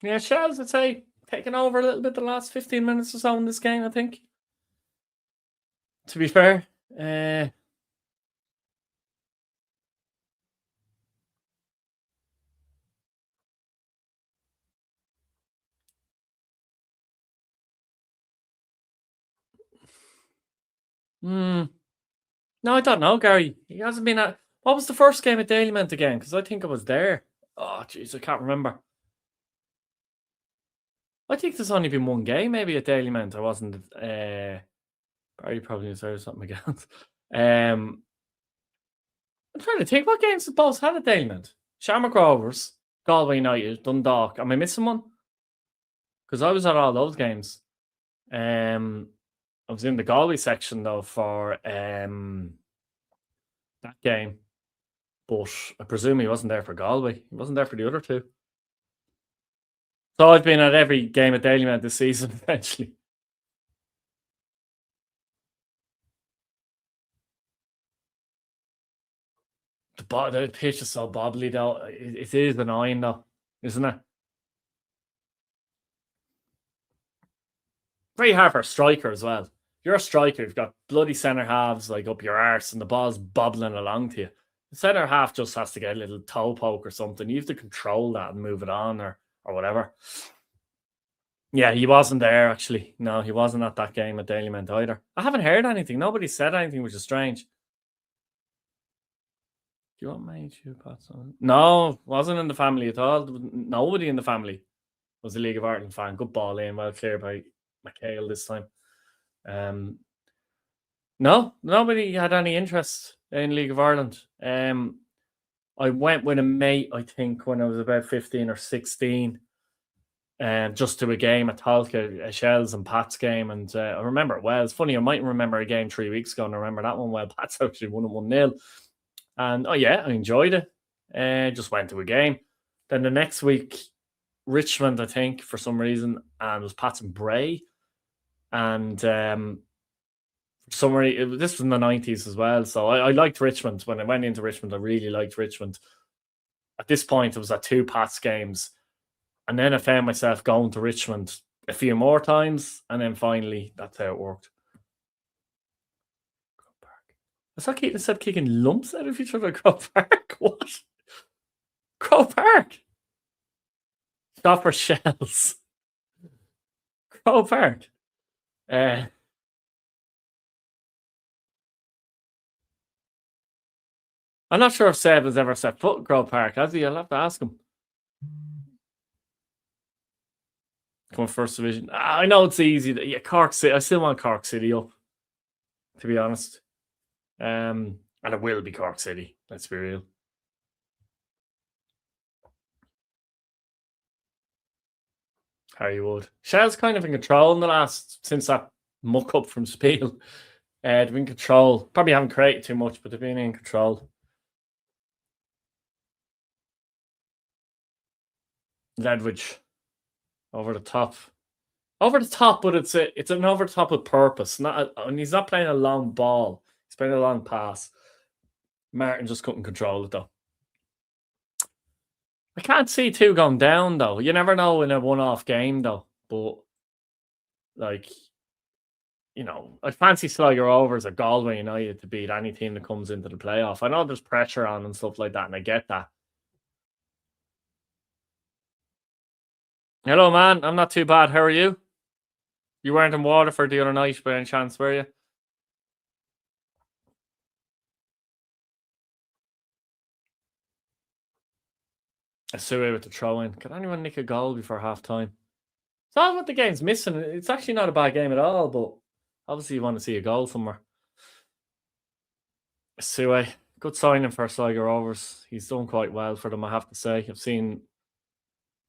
Yeah, Shells, I'd say, taking over a little bit the last 15 minutes or so in this game, I think. To be fair. No, I don't know, Gary. He hasn't been at. What was the first game at Daily Mint again? Because I think I was there. Oh, jeez, I can't remember. I think there's only been one game, maybe at Daily Mint. I wasn't. Barry probably deserves something against. I'm trying to think, what games the Bulls had at Daily Mint? Shamrock Rovers, Galway United, Dundalk. Am I missing one? Because I was at all those games. I was in the Galway section though for that game, but I presume he wasn't there for Galway. He wasn't there for the other two. So I've been at every game at Daily Mint this season, essentially. The pitch is so bobbly though. It is annoying though, isn't it? Very hard for a striker as well. If you're a striker, you've got bloody centre halves like up your arse and the ball's bobbling along to you. The centre half just has to get a little toe poke or something. You have to control that and move it on or whatever. Yeah, he wasn't there actually. No, he wasn't at that game at Daily Mint either. I haven't heard anything. Nobody said anything, which is strange. Do you want my YouTube pots on? No, wasn't in the family at all. Nobody in the family was a League of Ireland fan. Good ball in, well cleared by McHale this time. No, nobody had any interest in League of Ireland. I went with a mate, I think, when I was about 15 or 16, just to a game at Talca, a Shells and Pat's game. And I remember it well. It's funny, I might remember a game 3 weeks ago, and I remember that one well. Pat's actually won it 1-0. And, oh, yeah, I enjoyed it. Just went to a game. Then the next week, Richmond, I think, for some reason, and it was Pat's and Bray. And this was in the 90s as well. So I liked Richmond. When I went into Richmond, I really liked Richmond. At this point, it was at 2 Pats games. And then I found myself going to Richmond a few more times. And then finally, that's how it worked. I saw Keaton said kicking lumps out of each other at Croke Park. What? Croke Park? Stop for Shells. Croke Park. I'm not sure if Seb has ever set foot in Croke Park, has he? I'll have to ask him. Come on, first division. I know it's easy. Yeah, Cork City. I still want Cork City up, to be honest. And it will be Cork City. Let's be real. Harry Wood. Shell's kind of in control in the last, since that muck up from Spiel. They've been in control. Probably haven't created too much, but they've been in control. Ledwidge. Over the top. Over the top, but it's an over the top with purpose. And he's not playing a long ball. He's playing a long pass. Martin just couldn't control it though. I can't see 2 going down though. You never know in a one-off game though. But like, you know, I'd fancy Sligo Rovers or Galway United to beat any team that comes into the playoff. I know there's pressure on and stuff like that, and I get that. Hello, man. I'm not too bad. How are you? You weren't in Waterford the other night by any chance, were you? A Suey with the throw in. Can anyone nick a goal before half time? That's what the game's missing. It's actually not a bad game at all, but obviously you want to see a goal somewhere. A Suey. good signing for Sligo Rovers. He's done quite well for them, I have to say. I've seen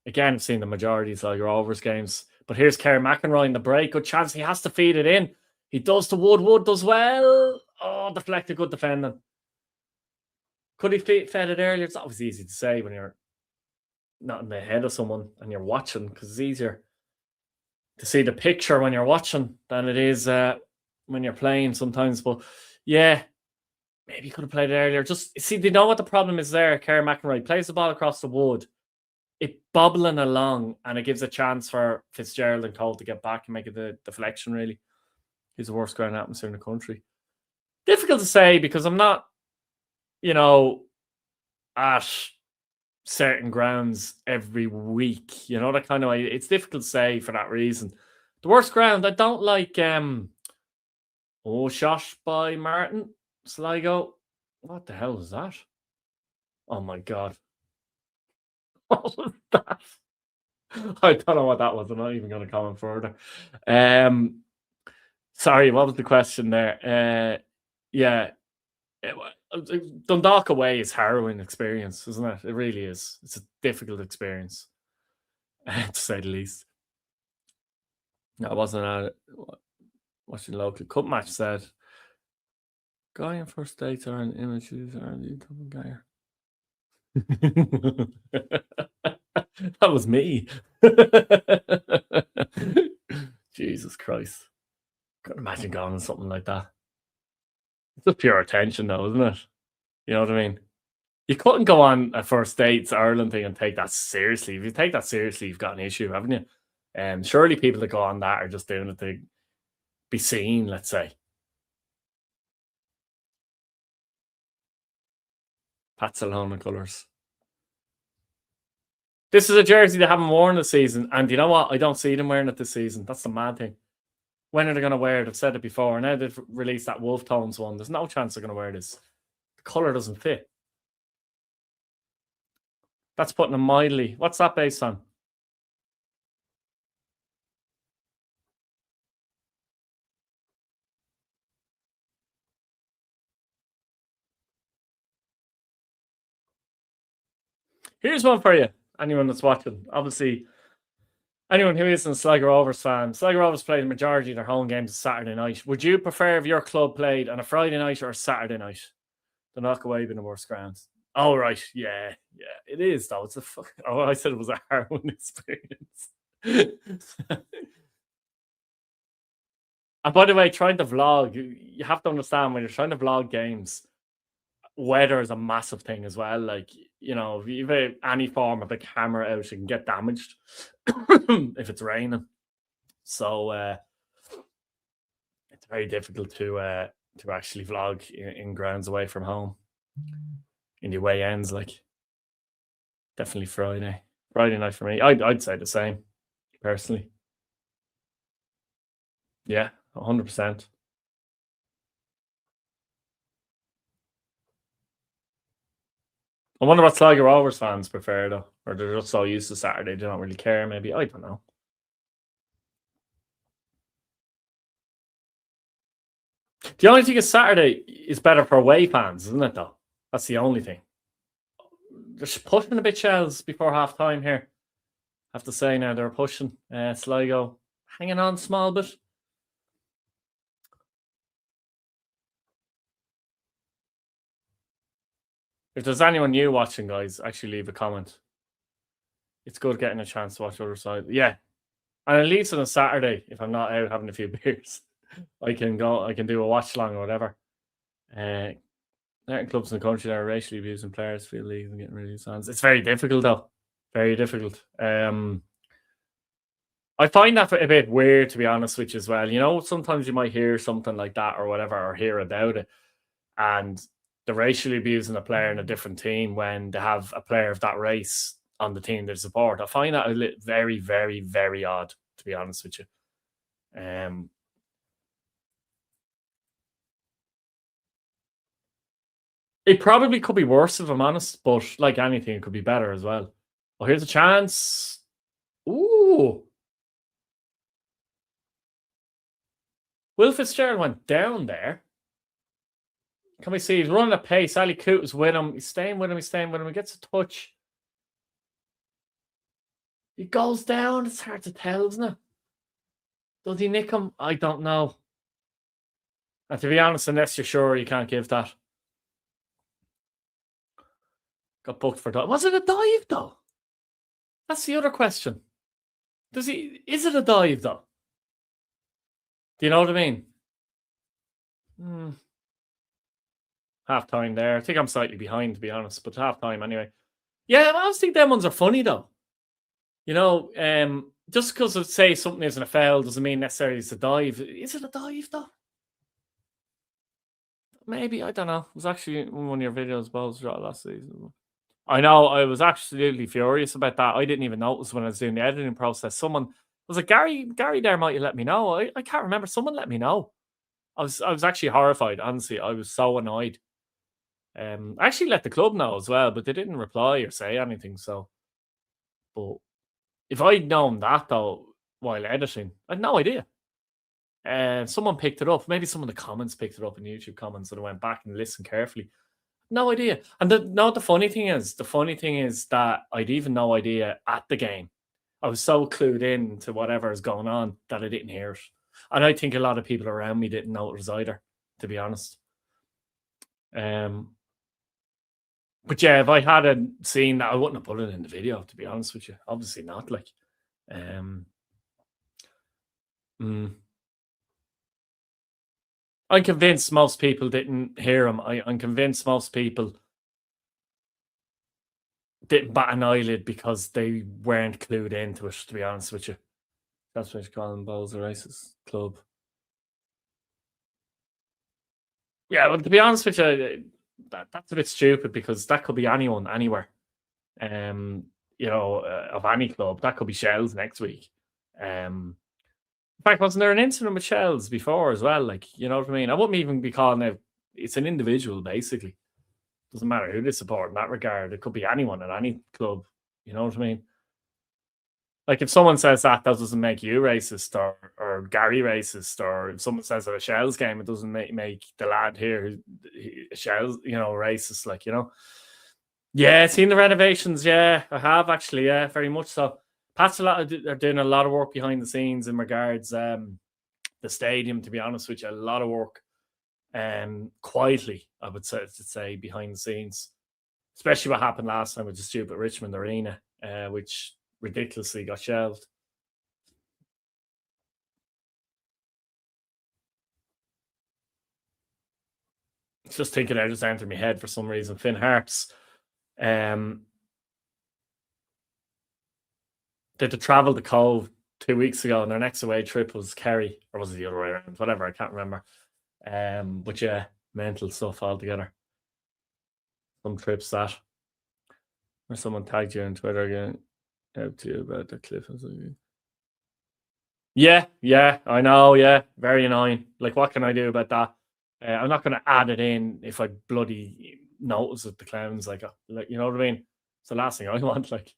the majority of Sligo Rovers games. But here's Kerry McEnroy in the break. Good chance. He has to feed it in. He does to Wood. Wood does well. Oh, deflected. Good defending. Could he fed it earlier? It's always easy to say when you're not in the head of someone and you're watching, because it's easier to see the picture when you're watching than it is when you're playing sometimes. But yeah, maybe he could have played it earlier. Just see, they know what the problem is there. Kerry McEnroy plays the ball across the wood, it bobbling along, and it gives a chance for Fitzgerald and Cole to get back and make it the deflection, really. He's the worst ground atmosphere in the country. Difficult to say because I'm not, at certain grounds every week. That kind of way. It's difficult to say for that reason. The worst ground, I don't like shot by Martin, Sligo. What the hell was that? Oh my god. What was that? I don't know what that was. I'm not even going to comment further. Sorry, what was the question there? Yeah. Dundalk away is harrowing experience, isn't it? It really is. It's a difficult experience, to say the least. No, I wasn't at it. Watching local cup match said, guy in first dates are in images are the guy. That was me. Jesus Christ. Couldn't imagine going on something like that. It's just pure attention, though, isn't it? You know what I mean? You couldn't go on a first dates Ireland thing and take that seriously. If you take that seriously, you've got an issue, haven't you? Surely people that go on that are just doing it to be seen, let's say. WATCHALONG colours. This is a jersey they haven't worn this season, and you know what? I don't see them wearing it this season. That's the mad thing. When are they going to wear it? I've said it before. Now they've released that Wolf Tones one. There's no chance they're going to wear this. The colour doesn't fit. That's putting them mildly. What's that based on? Here's one for you. Anyone that's watching. Obviously, anyone who isn't a Sligo Rovers fan. Sligo Rovers play the majority of their home games Saturday night. Would you prefer if your club played on a Friday night or a Saturday night? The knock away being the worst ground. Oh, right. Yeah. It is, though. It's a fucking... Oh, I said it was a harrowing experience. And by the way, trying to vlog, you have to understand when you're trying to vlog games, weather is a massive thing as well. Like, if you have any form of a camera out, it can get damaged if it's raining. So it's very difficult to actually vlog in grounds away from home. In the away ends, like definitely Friday night for me. I'd say the same, personally. Yeah, 100%. I wonder what Sligo Rovers fans prefer, though, or they're just so used to Saturday they don't really care. Maybe, I don't know. The only thing is Saturday is better for away fans, isn't it? Though that's the only thing. They're pushing a bit, shells before half time here. I have to say now they're pushing. Sligo hanging on a small bit. If there's anyone new watching, guys, actually leave a comment. It's good getting a chance to watch the other side. Yeah. And at least on a Saturday, if I'm not out having a few beers, I can do a watch along or whatever. Certain clubs in the country that are racially abusing players, field leagues, and getting rid of these fans. It's very difficult, though. Very difficult. I find that a bit weird, to be honest with you, as well. Sometimes you might hear something like that or whatever, or hear about it, and they're racially abusing a player in a different team when they have a player of that race on the team they support. I find that very, very, very odd, to be honest with you. It probably could be worse, if I'm honest, but like anything, it could be better as well. Oh, here's a chance. Ooh. Will Fitzgerald went down there. Can we see? He's running at pace. Ali Coote is with him. He's staying with him. He's staying with him. He gets a touch. He goes down. It's hard to tell, isn't it? Does he nick him? I don't know. And to be honest, unless you're sure, you can't give that. Got booked for dive. Was it a dive though? That's the other question. Is it a dive though? Do you know what I mean? Half time there. I think I'm slightly behind, to be honest, but half time anyway. Yeah, I always think them ones are funny though. You know, just because of say something isn't a foul doesn't mean necessarily it's a dive. Is it a dive though? Maybe, I don't know. It was actually one of your videos, balls shot last season. I know, I was absolutely furious about that. I didn't even notice when I was doing the editing process. Someone was like, Gary there, might you let me know? I can't remember. Someone let me know. I was actually horrified, honestly. I was so annoyed. I actually let the club know as well, but they didn't reply or say anything. So, but if I'd known that though while editing, I had no idea. Someone picked it up. Maybe some of the comments picked it up in YouTube comments, and I went back and listened carefully. No idea. And the funny thing is that I'd even no idea at the game. I was so clued in to whatever is going on that I didn't hear it. And I think a lot of people around me didn't know it was either, to be honest. But yeah, if I hadn't seen that, I wouldn't have put it in the video, to be honest with you. Obviously not. Like, I'm convinced most people didn't hear him. I'm convinced most people didn't bat an eyelid because they weren't clued into it, to be honest with you. That's what you call them, Bowls of Races Club. Yeah, well, to be honest with you, that's a bit stupid because that could be anyone, anywhere. You know, of any club. That could be Shells next week. In fact, wasn't there an incident with Shells before as well? Like, you know what I mean? I wouldn't even be calling it. It's an individual, basically. Doesn't matter who they support in that regard. It could be anyone at any club. You know what I mean? Like, if someone says that doesn't make you racist or Gary racist, or if someone says at a Shells game, it doesn't make the lad here who Shells, you know, racist. Like, you know. Yeah, seen the renovations. Yeah, I have actually. Yeah, very much so. Pat's are doing a lot of work behind the scenes in regards the stadium. To be honest with you, a lot of work. Quietly, I would say behind the scenes, especially what happened last time with the stupid Richmond Arena, which ridiculously got shelved. Just thinking, I just entered my head for some reason. Finn Harps, they had to travel to Cove 2 weeks ago, and their next away trip was Kerry, or was it the other way around? Whatever, I can't remember. But yeah, mental stuff altogether. Some trips that. Or someone tagged you on Twitter again. Out to you about the cliff. Yeah, I know. Yeah, very annoying. Like, what can I do about that? I'm not going to add it in if I bloody notice that the clowns like you know what I mean. It's the last thing I want. Like,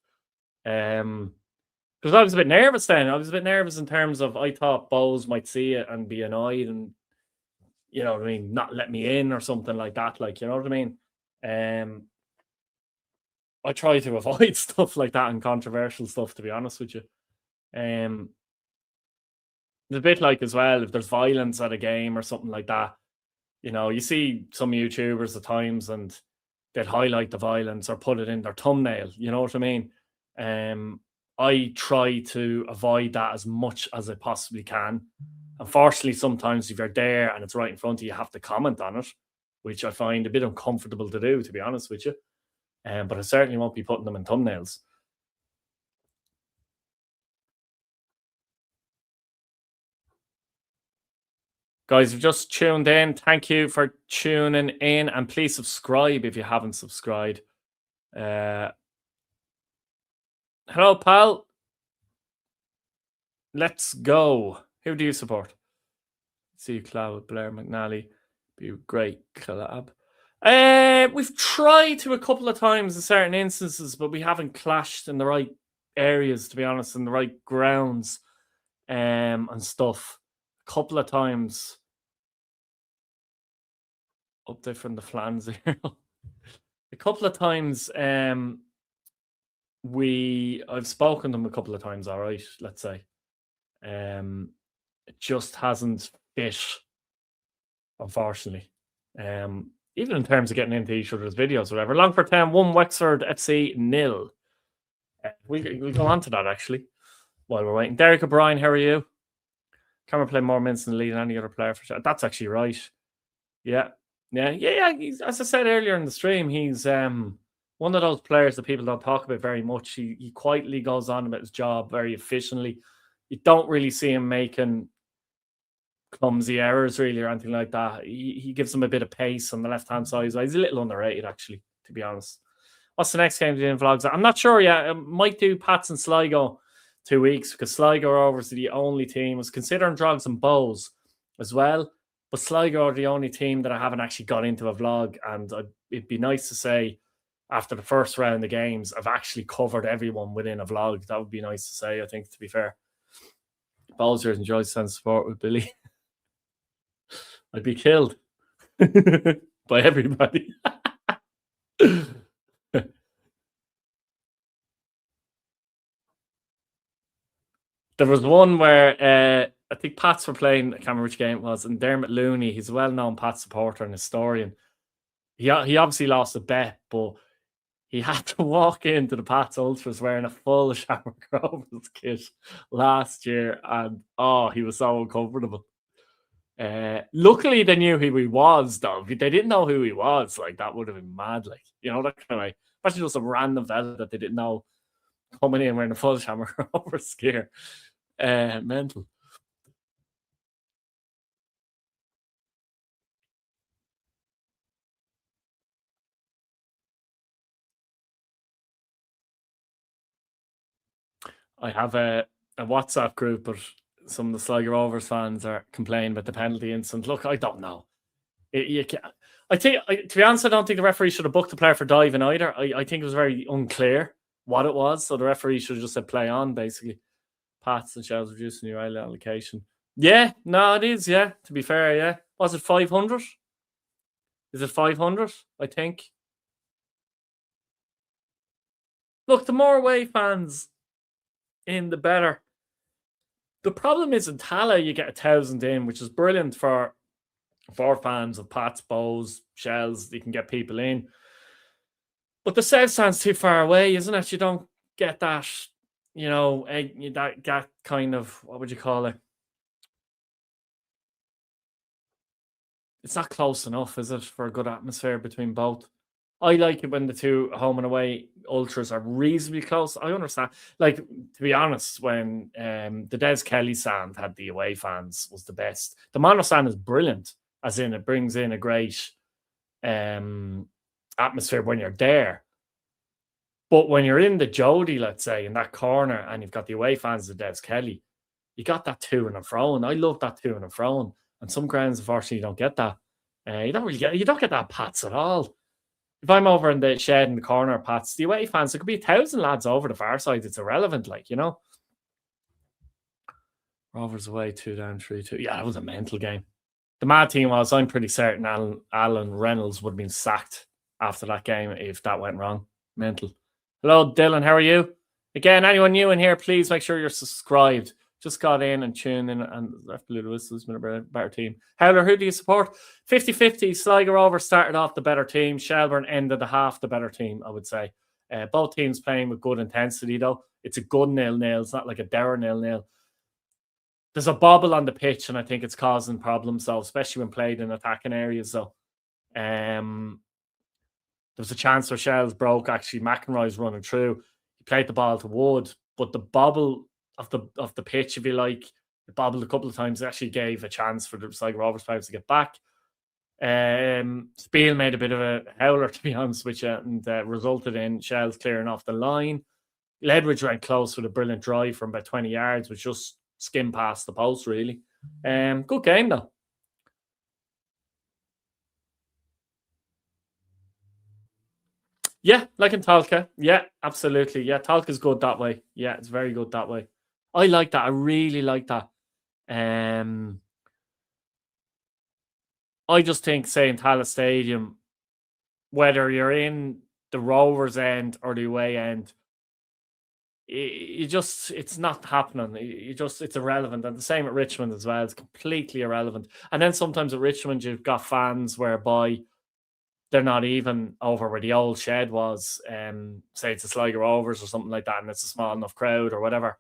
because I was a bit nervous then. I was a bit nervous in terms of I thought Bowes might see it and be annoyed and, you know what I mean, not let me in or something like that. Like, you know what I mean? I try to avoid stuff like that and controversial stuff, to be honest with you. It's a bit like as well, if there's violence at a game or something like that, you know, you see some YouTubers at times and they'd highlight the violence or put it in their thumbnail. You know what I mean? I try to avoid that as much as I possibly can. Unfortunately, sometimes if you're there and it's right in front of you, you have to comment on it, which I find a bit uncomfortable to do, to be honest with you. But I certainly won't be putting them in thumbnails. Guys, you've just tuned in. Thank you for tuning in, and please subscribe if you haven't subscribed. Hello, pal. Let's go. Who do you support? See you, Cloud, Blair McNally. Be a great collab. We've tried to a couple of times in certain instances, but we haven't clashed in the right areas, to be honest, in the right grounds and stuff. A couple of times. update from the Flans here. A couple of times, I've spoken to them a couple of times, all right, let's say. It just hasn't fit, unfortunately. Even in terms of getting into each other's videos, whatever. Longford Town 1, Wexford FC 0. We'll go on to that actually while we're waiting. Derek O'Brien, how are you? Cameron play more minutes in the league than any other player for sure. That's actually right. Yeah. He's, as I said earlier in the stream, he's one of those players that people don't talk about very much. He quietly goes on about his job very efficiently. You don't really see him making clumsy errors really or anything like that. He gives them a bit of pace on the left-hand side. So he's a little underrated actually, to be honest. What's the next game to do in vlogs? I'm not sure yet. I might do Pats and Sligo 2 weeks because Sligo Rovers are the only team. I was considering Drogs and Bows as well, but Sligo are the only team that I haven't actually got into a vlog, and it'd be nice to say after the first round of games I've actually covered everyone within a vlog. That would be nice to say, I think, to be fair. Bowser enjoys sending support with Billy. I'd be killed by everybody. There was one where I think Pats were playing, I can't remember which game it was, and Dermot Looney, he's a well-known Pats supporter and historian. He obviously lost a bet, but he had to walk into the Pats Ultras wearing a full Shamrock Rovers kit last year, and he was so uncomfortable. Luckily, they knew who he was, though. If they didn't know who he was, like, that would have been mad. Like, you know, that kind of way. Especially just some random fella that they didn't know coming in wearing a full Shamrock Rovers gear. Mental. I have a WhatsApp group, but some of the Sligo Rovers fans are complaining about the penalty incident. Look, I don't know. I think, to be honest, I don't think the referee should have booked the player for diving either. I think it was very unclear what it was, so the referee should have just said play on, basically. Pats and Shells reducing your island allocation. Yeah, no, it is, yeah, to be fair, yeah. Was it 500? Is it 500, I think? Look, the more away fans in, the better. The problem is in Tala, you get 1,000 in, which is brilliant for fans of Pats, Bows, Shells. You can get people in. But the South Stand's too far away, isn't it? You don't get that, you know, that kind of, what would you call it? It's not close enough, is it, for a good atmosphere between both? I like it when the two home and away ultras are reasonably close. I understand. Like, to be honest, when the Des Kelly stand had the away fans was the best. The mono stand is brilliant, as in it brings in a great atmosphere when you're there. But when you're in the Jody, let's say, in that corner, and you've got the away fans of Des Kelly, you got that to and fro. I love that to and fro. And some grounds, unfortunately, you don't get that. You don't get that Pats at all. If I'm over in the shed in the corner, Pats, the away fans, there could be 1,000 lads over the far side. It's irrelevant, like, you know. Rovers away, 2 down, 3-2. Yeah, that was a mental game. The mad thing was, I'm pretty certain Alan Reynolds would have been sacked after that game if that went wrong. Mental. Hello, Dylan. How are you? Again, anyone new in here, please make sure you're subscribed. Just got in and tuned in and left Blue Whistle's been a better team. Howler, who do you support? 50-50. Sligo Rovers started off the better team. Shelbourne ended the half the better team, I would say. Both teams playing with good intensity, though. It's a good 0-0. It's not like a dour 0-0. There's a bobble on the pitch, and I think it's causing problems, though, especially when played in attacking areas. So, there was a chance where Shells broke. Actually, McEnroy's running through. He played the ball to Wood, but the bobble of the pitch, if you like, it bobbled a couple of times. It actually gave a chance for the Sligo Rovers players to get back. Spiel made a bit of a howler, to be honest with you, and resulted in Shells clearing off the line. Ledridge went close with a brilliant drive from about 20 yards, which just skimmed past the post, really. Good game, though. Yeah, like in Talca. Yeah, absolutely. Yeah, Talca's good that way. Yeah, it's very good that way. I like that. I really like that. I just think, say, in Tallaght Stadium, whether you're in the Rovers end or the away end, it's not happening. It's irrelevant. And the same at Richmond as well. It's completely irrelevant. And then sometimes at Richmond, you've got fans whereby they're not even over where the old shed was. Say it's a Sligo Rovers or something like that, and it's a small enough crowd or whatever.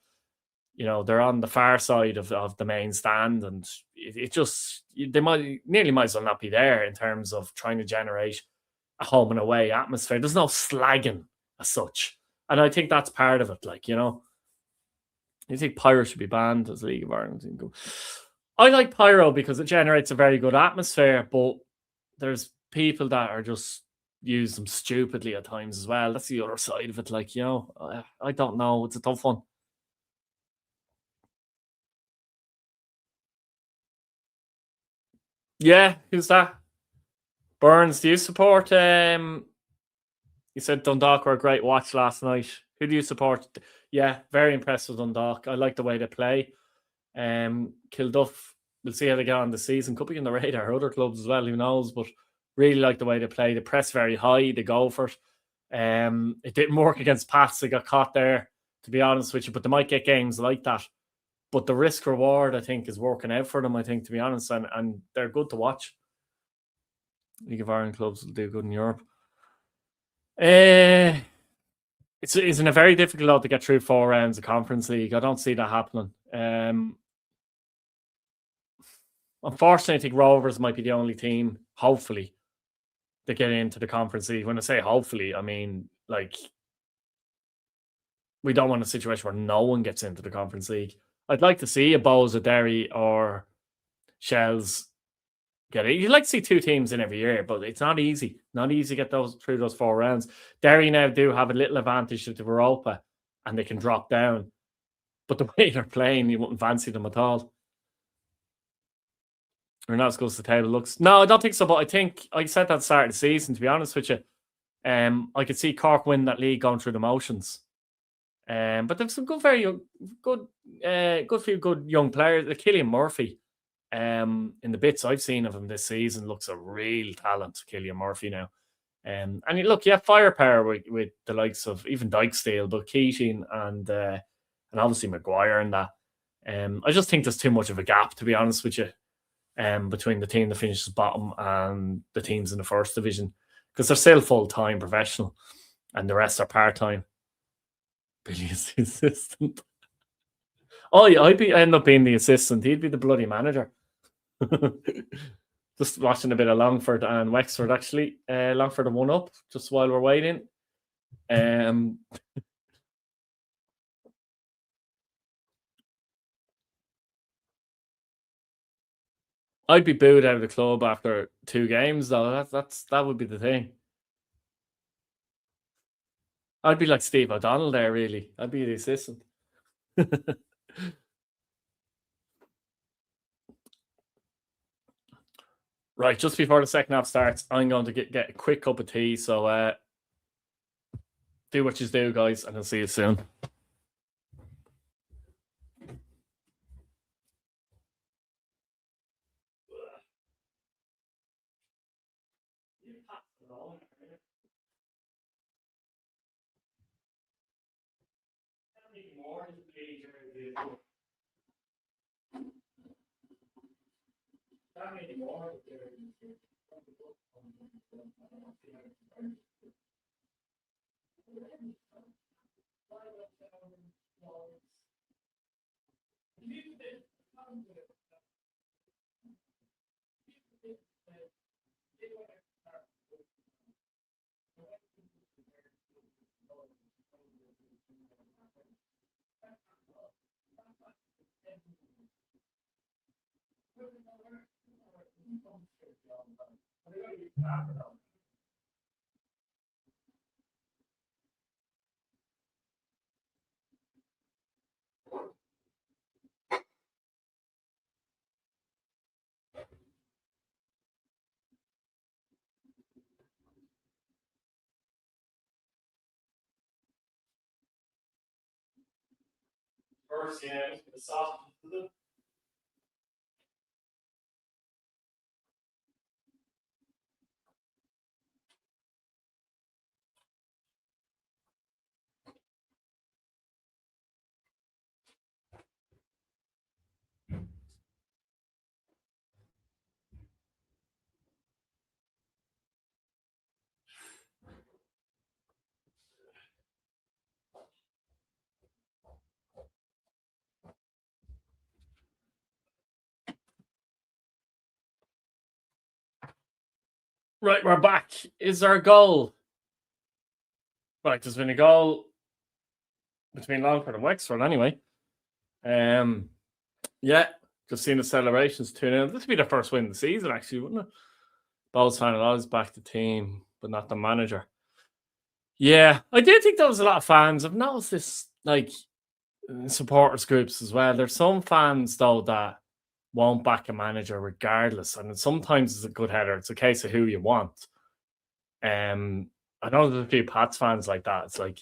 They're on the far side of the main stand, and it just they might as well not be there in terms of trying to generate a home and away atmosphere. There's no slagging as such, and I think that's part of it. You think pyro should be banned as League of Ireland? I like pyro because it generates a very good atmosphere, but there's people that are just use them stupidly at times as well. That's the other side of it. I don't know. It's a tough one. Yeah, who's that? Burns, do you support? You said Dundalk were a great watch last night. Who do you support? Yeah, very impressed with Dundalk. I like the way they play. Kilduff, we'll see how they get on the season. Could be in the radar. Other clubs as well, who knows? But really like the way they play. They press very high. They go for it. It didn't work against Pats. They got caught there, to be honest with you. But they might get games like that. But the risk reward, I think, is working out for them, I think, to be honest. And they're good to watch. League of Ireland clubs will do good in Europe. It's in a very difficult to get through 4 rounds of Conference League. I don't see that happening. Unfortunately, I think Rovers might be the only team, hopefully, to get into the Conference League. When I say hopefully, I mean, we don't want a situation where no one gets into the Conference League. I'd like to see a Bows, a Derry, or Shells get it. You'd like to see 2 teams in every year, but it's not easy. Not easy to get through those 4 rounds. Derry now do have a little advantage to Europa, and they can drop down. But the way they're playing, you wouldn't fancy them at all. Or not as good as the table looks. No, I don't think so. But I think I said that at the start of the season, to be honest with you. I could see Cork win that league going through the motions. But there's some good few good young players. Killian Murphy, in the bits I've seen of him this season, looks a real talent. Killian Murphy now, and look, you have firepower with the likes of even Dykesdale, but Keating and obviously Maguire and that. I just think there's too much of a gap, to be honest with you, between the team that finishes bottom and the teams in the first division, because they're still full-time professional and the rest are part-time. Billy's the assistant. Oh, yeah, end up being the assistant. He'd be the bloody manager. Just watching a bit of Longford and Wexford, actually. Longford are 1-up, just while we're waiting. I'd be booed out of the club after 2 games, though. That would be the thing. I'd be like Steve O'Donnell there, really. I'd be the assistant. Right, just before the second half starts, I'm going to get a quick cup of tea. So do what you do, guys, and I'll see you soon. First, yeah, the soft. Right, we're back. Is there a goal? Right, there's been a goal between Longford and Wexford anyway. Yeah, just seeing the celebrations 2-0. This would be the first win of the season, actually, wouldn't it? Ball's finalised, back the team, but not the manager. Yeah, I do think there was a lot of fans. I've noticed this, like, supporters groups as well. There's some fans, though, that won't back a manager regardless. And sometimes it's a good header. It's a case of who you want. I know there's a few Pats fans like that. It's like,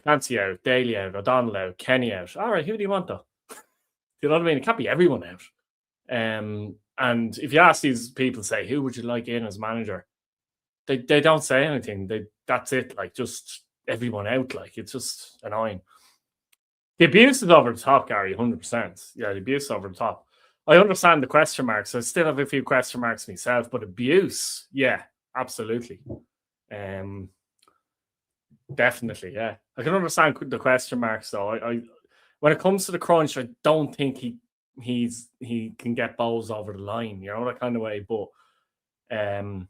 Clancy out, Daly out, O'Donnell out, Kenny out. All right, who do you want, though? You know what I mean? It can't be everyone out. And if you ask these people, say, who would you like in as manager? They don't say anything. That's it. Like, just everyone out. Like, it's just annoying. The abuse is over the top, Gary, 100%. Yeah, the abuse is over the top. I understand the question marks. I still have a few question marks myself, but abuse, yeah, absolutely. Definitely, yeah. I can understand the question marks, though. I when it comes to the crunch, I don't think he can get balls over the line, you know, that kind of way. But it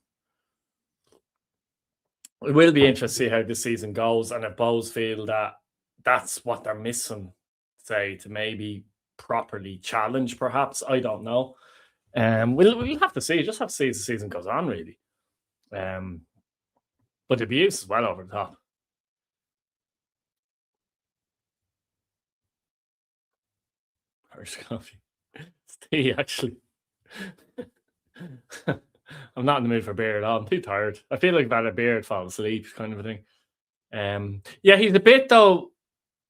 will be interesting to see how this season goes, and if Bows feel that that's what they're missing, say, to maybe properly challenge, perhaps. I don't know. We'll have to see. Just have to see as the season goes on, really. But the abuse is well over the top. Irish coffee. It's tea, actually. I'm not in the mood for beer at all. I'm too tired. I feel like I've had a beer and fall asleep, kind of a thing. Yeah, he's a bit, though.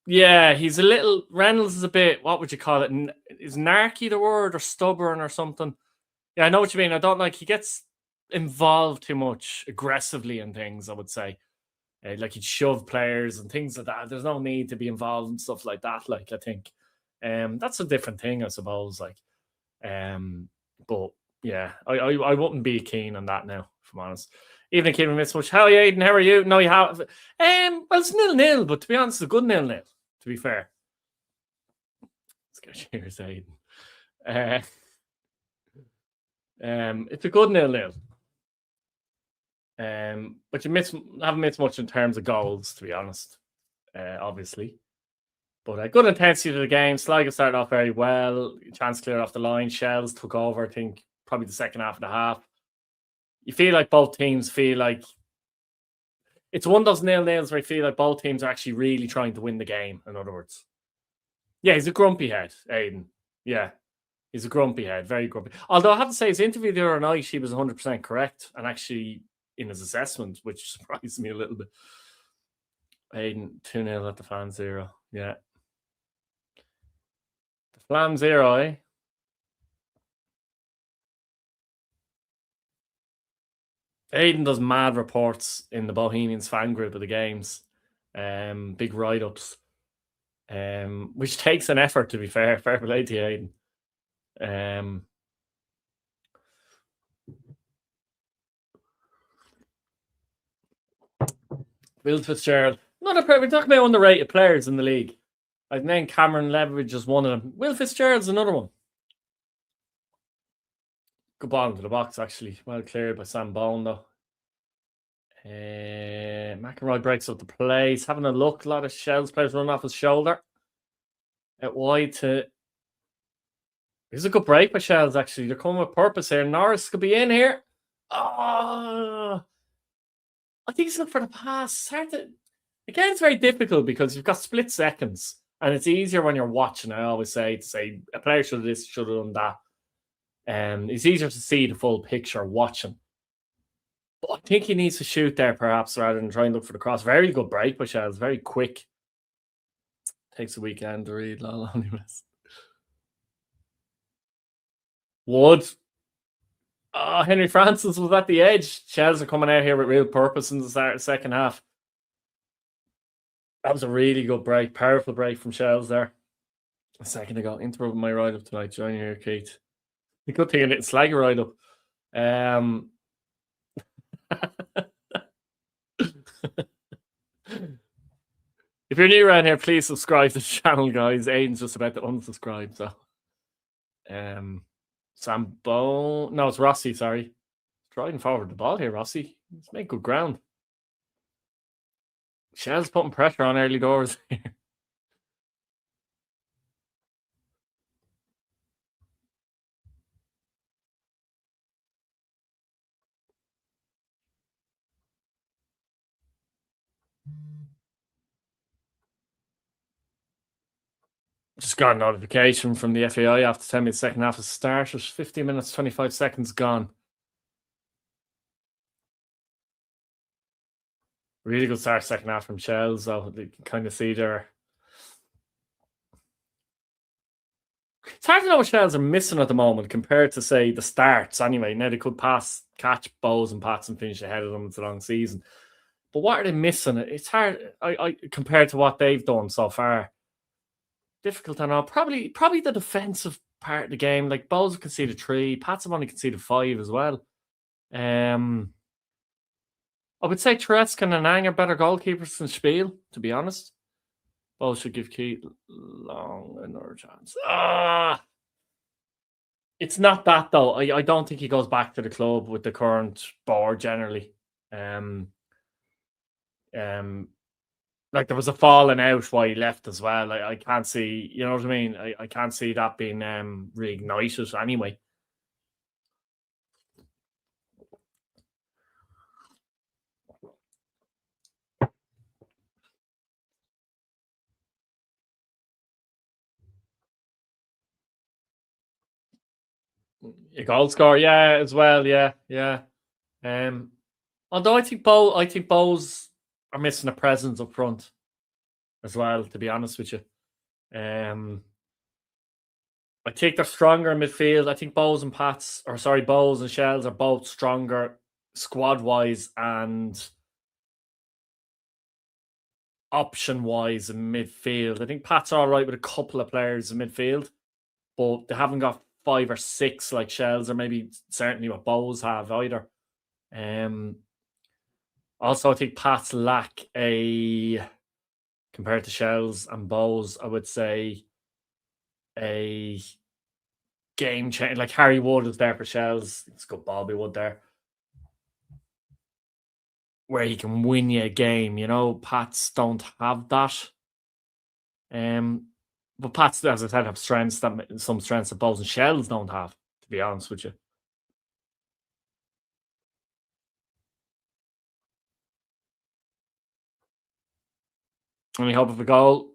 Yeah, he's a little. Reynolds is a bit. What would you call it? Is narky the word, or stubborn, or something? Yeah, I know what you mean. I don't like. He gets involved too much aggressively in things, I would say. Like, he'd shove players and things like that. There's no need to be involved in stuff like that. Like, I think that's a different thing, I suppose. Like, but yeah, I wouldn't be keen on that now, if I'm honest. Even if Kevin missed much. How are you, Aidan? How are you? No, you have. Well, it's 0-0, but to be honest, it's a good 0-0. To be fair, let's go. Cheers, Aidan. It's a good 0-0. But you haven't missed much in terms of goals, to be honest. Obviously, but a good intensity to the game. Sligo started off very well. Chance cleared off the line. Shells took over. I think probably the second half of the half. You feel like both teams feel like it's one of those 0-0s where you feel like both teams are actually really trying to win the game. In other words, yeah, he's a grumpy head, Aidan. Yeah, he's a grumpy head, very grumpy. Although I have to say, his interview the other night, he was 100% correct, and actually in his assessment, which surprised me a little bit. Aidan 2-0 at the Flam 0. Yeah, the Flam 0, eh? Aidan does mad reports in the Bohemians fan group of the games, big write-ups, which takes an effort, to be fair. Fair play to you, Aidan. Will Fitzgerald, not a player. We're talking about underrated players in the league. I've named Cameron Leveridge as one of them. Will Fitzgerald's another one. Good ball into the box, actually. Well cleared by Sam Bone, though. McElroy breaks up the plays. Having a look. A lot of Shells players running off his shoulder. Out wide to... Here's a good break by Shells, actually. They're coming with purpose here. Norris could be in here. Oh! I think he's looking for the pass. Again, it's very difficult because you've got split seconds. And it's easier when you're watching, I always say, to say a player should have this, should have done that. It's easier to see the full picture watching. But I think he needs to shoot there, perhaps, rather than try and look for the cross. Very good break by Shells. Very quick. Takes a weekend to read. Wood. Oh, Henry Francis was at the edge. Shells are coming out here with real purpose in the start of the second half. That was a really good break. Powerful break from Shells there. A second ago. Interrupt my ride up tonight. Join you here, Keith. The good thing I didn't slag a ride up. If you're new around here, please subscribe to the channel, guys. Aidan's just about to unsubscribe, so Sam Bone. No, it's Rossi, sorry. Striding forward the ball here, Rossi. Let's make good ground. Shell's putting pressure on early doors. Just got a notification from the FAI after 10 minutes second half has started. 15 minutes, 25 seconds gone. Really good start second half from Shells, though. You can kind of see there. It's hard to know what Shells are missing at the moment compared to, say, the starts anyway. Now they could catch Bows and Pats and finish ahead of them. It's a long season. But what are they missing? It's hard compared to what they've done so far. Difficult to know. Probably the defensive part of the game. Like Bows have conceded 3, Pats have only conceded 5 as well. I would say Terescan and Ang are better goalkeepers than Spiel, to be honest. Bows should give Keith Long another chance. It's not that though. I don't think he goes back to the club with the current board generally. Like there was a falling out why he left as well. I can't see, you know what I mean? I can't see that being reignited anyway. A goal score, yeah, as well, yeah. Although I think Bows are missing a presence up front as well, to be honest with you. I think they're stronger in midfield. I think Bows and Shells are both stronger squad-wise and option-wise in midfield. I think Pat's all right with a couple of players in midfield, but they haven't got 5 or 6 like Shells or maybe certainly what Bows have either. Also, I think Pats lack compared to Shells and Bows, I would say a game change. Like Harry Wood is there for Shells. It's got Bobby Wood there, where he can win you a game. You know, Pats don't have that. But Pats, as I said, have some strengths that Bows and Shells don't have, to be honest with you. Any hope of a goal?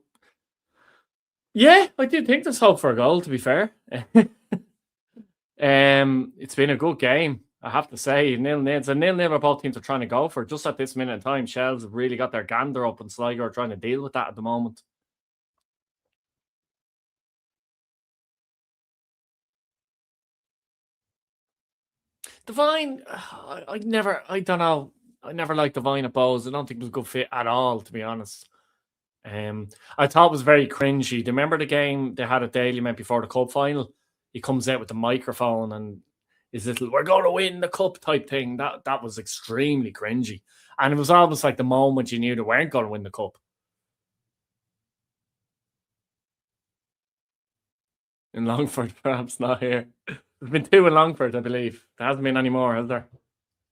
Yeah, I did think there's hope for a goal, to be fair. It's been a good game, I have to say. 0-0. It's a 0-0 where both teams are trying to go for. Just at this minute in time, Shells have really got their gander up and Sligo are trying to deal with that at the moment. Devine, I don't know. I never liked Devine at Bows. I don't think it was a good fit at all, to be honest. I thought it was very cringy. Do you remember the game they had at Dalymount before the cup final? He comes out with the microphone and his little "we're going to win the cup" type thing. That was extremely cringy. And it was almost like the moment you knew they weren't going to win the cup. In Longford, perhaps not here. There's been 2 in Longford, I believe. There hasn't been any more, has there?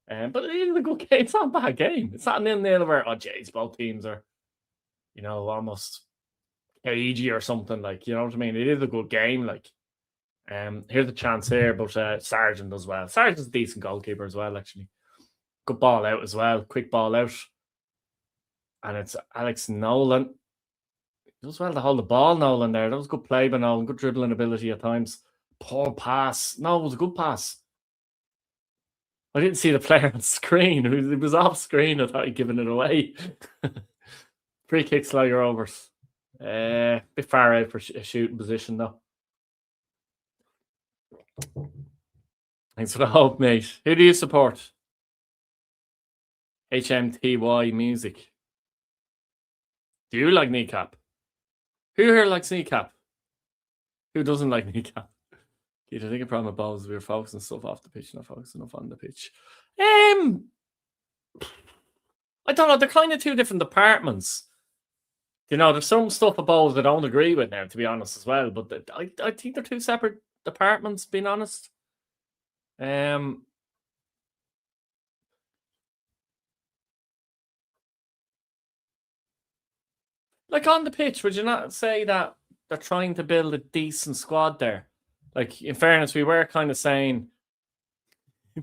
But it is a good game. It's not a bad game. It's not an 0-0 where, both teams are, you know, almost cagey or something. Like, you know what I mean? It is a good game. Like, here's a chance here, but Sargent as well. Sargent's a decent goalkeeper as well, actually. Good ball out as well. Quick ball out. And it's Alex Nolan. He does well to hold the ball, Nolan, there. That was good play by Nolan. Good dribbling ability at times. Poor pass. No, it was a good pass. I didn't see the player on screen. It was off screen. I thought he'd given it away. Free kick, Sligo Rovers. Bit far out for a shooting position, though. Thanks for the hope, mate. Who do you support? HMTY Music. Do you like Kneecap? Who here likes Kneecap? Who doesn't like Kneecap? I think a problem with Bows, we were focusing stuff off the pitch, not focusing enough on the pitch. I don't know. They're kind of 2 different departments. You know, there's some stuff about Bows I don't agree with now, to be honest, as well. But I think they're 2 separate departments, being honest. Like on the pitch, would you not say that they're trying to build a decent squad there? Like, in fairness, we were kind of saying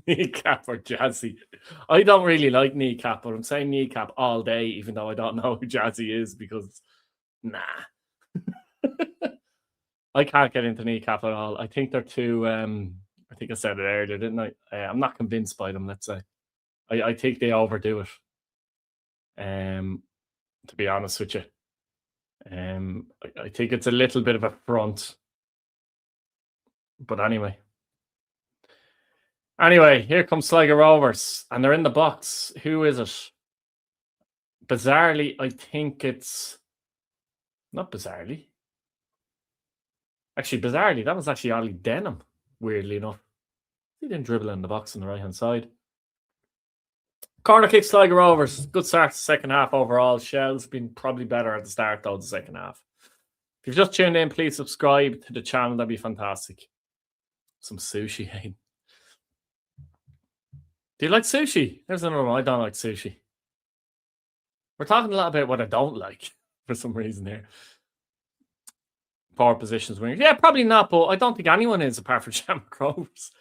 Kneecap or Jazzy. I don't really like Kneecap, but I'm saying Kneecap all day, even though I don't know who Jazzy is, because nah. I can't get into Kneecap at all. I think they're too I think I said it earlier, didn't I? I'm not convinced by them, let's say. I think they overdo it. To be honest with you. I think it's a little bit of a front. But anyway. Anyway, here comes Sligo Rovers, and they're in the box. Who is it? Bizarrely, I think it's not bizarrely. Actually, bizarrely, that was actually Ollie Denham, weirdly enough. He didn't dribble in the box on the right-hand side. Corner kick, Sligo Rovers. Good start to the second half overall. Shell's been probably better at the start, though, the second half. If you've just tuned in, please subscribe to the channel. That'd be fantastic. Some sushi, hey. Do you like sushi? There's another one. I don't like sushi. We're talking a lot about what I don't like for some reason here. Power positions winger. Yeah, probably not, but I don't think anyone is apart from Shamrock Rovers.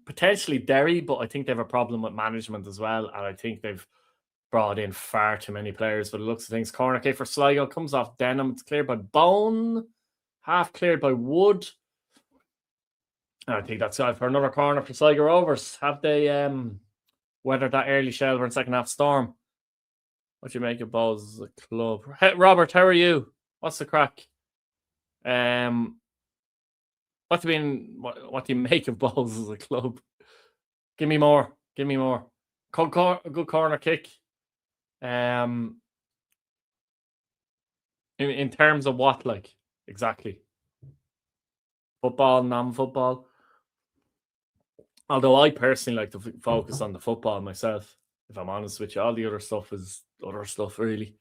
Potentially Derry, but I think they have a problem with management as well, and I think they've brought in far too many players for the looks of things. Corner kick for Sligo comes off Denham. It's cleared by Bone, half cleared by Wood. And I think that's it for another corner for Sligo Rovers. Have they weathered that early Shelbourne second half storm? What do you make of Bowes as a club? Hey, Robert, how are you? What's the crack? What do you make of Bowes as a club? Give me more. Give me more. A good corner kick. In terms of what, like, exactly? Football, non-football? Although I personally like to focus on the football myself, if I'm honest with you. All the other stuff is other stuff, really.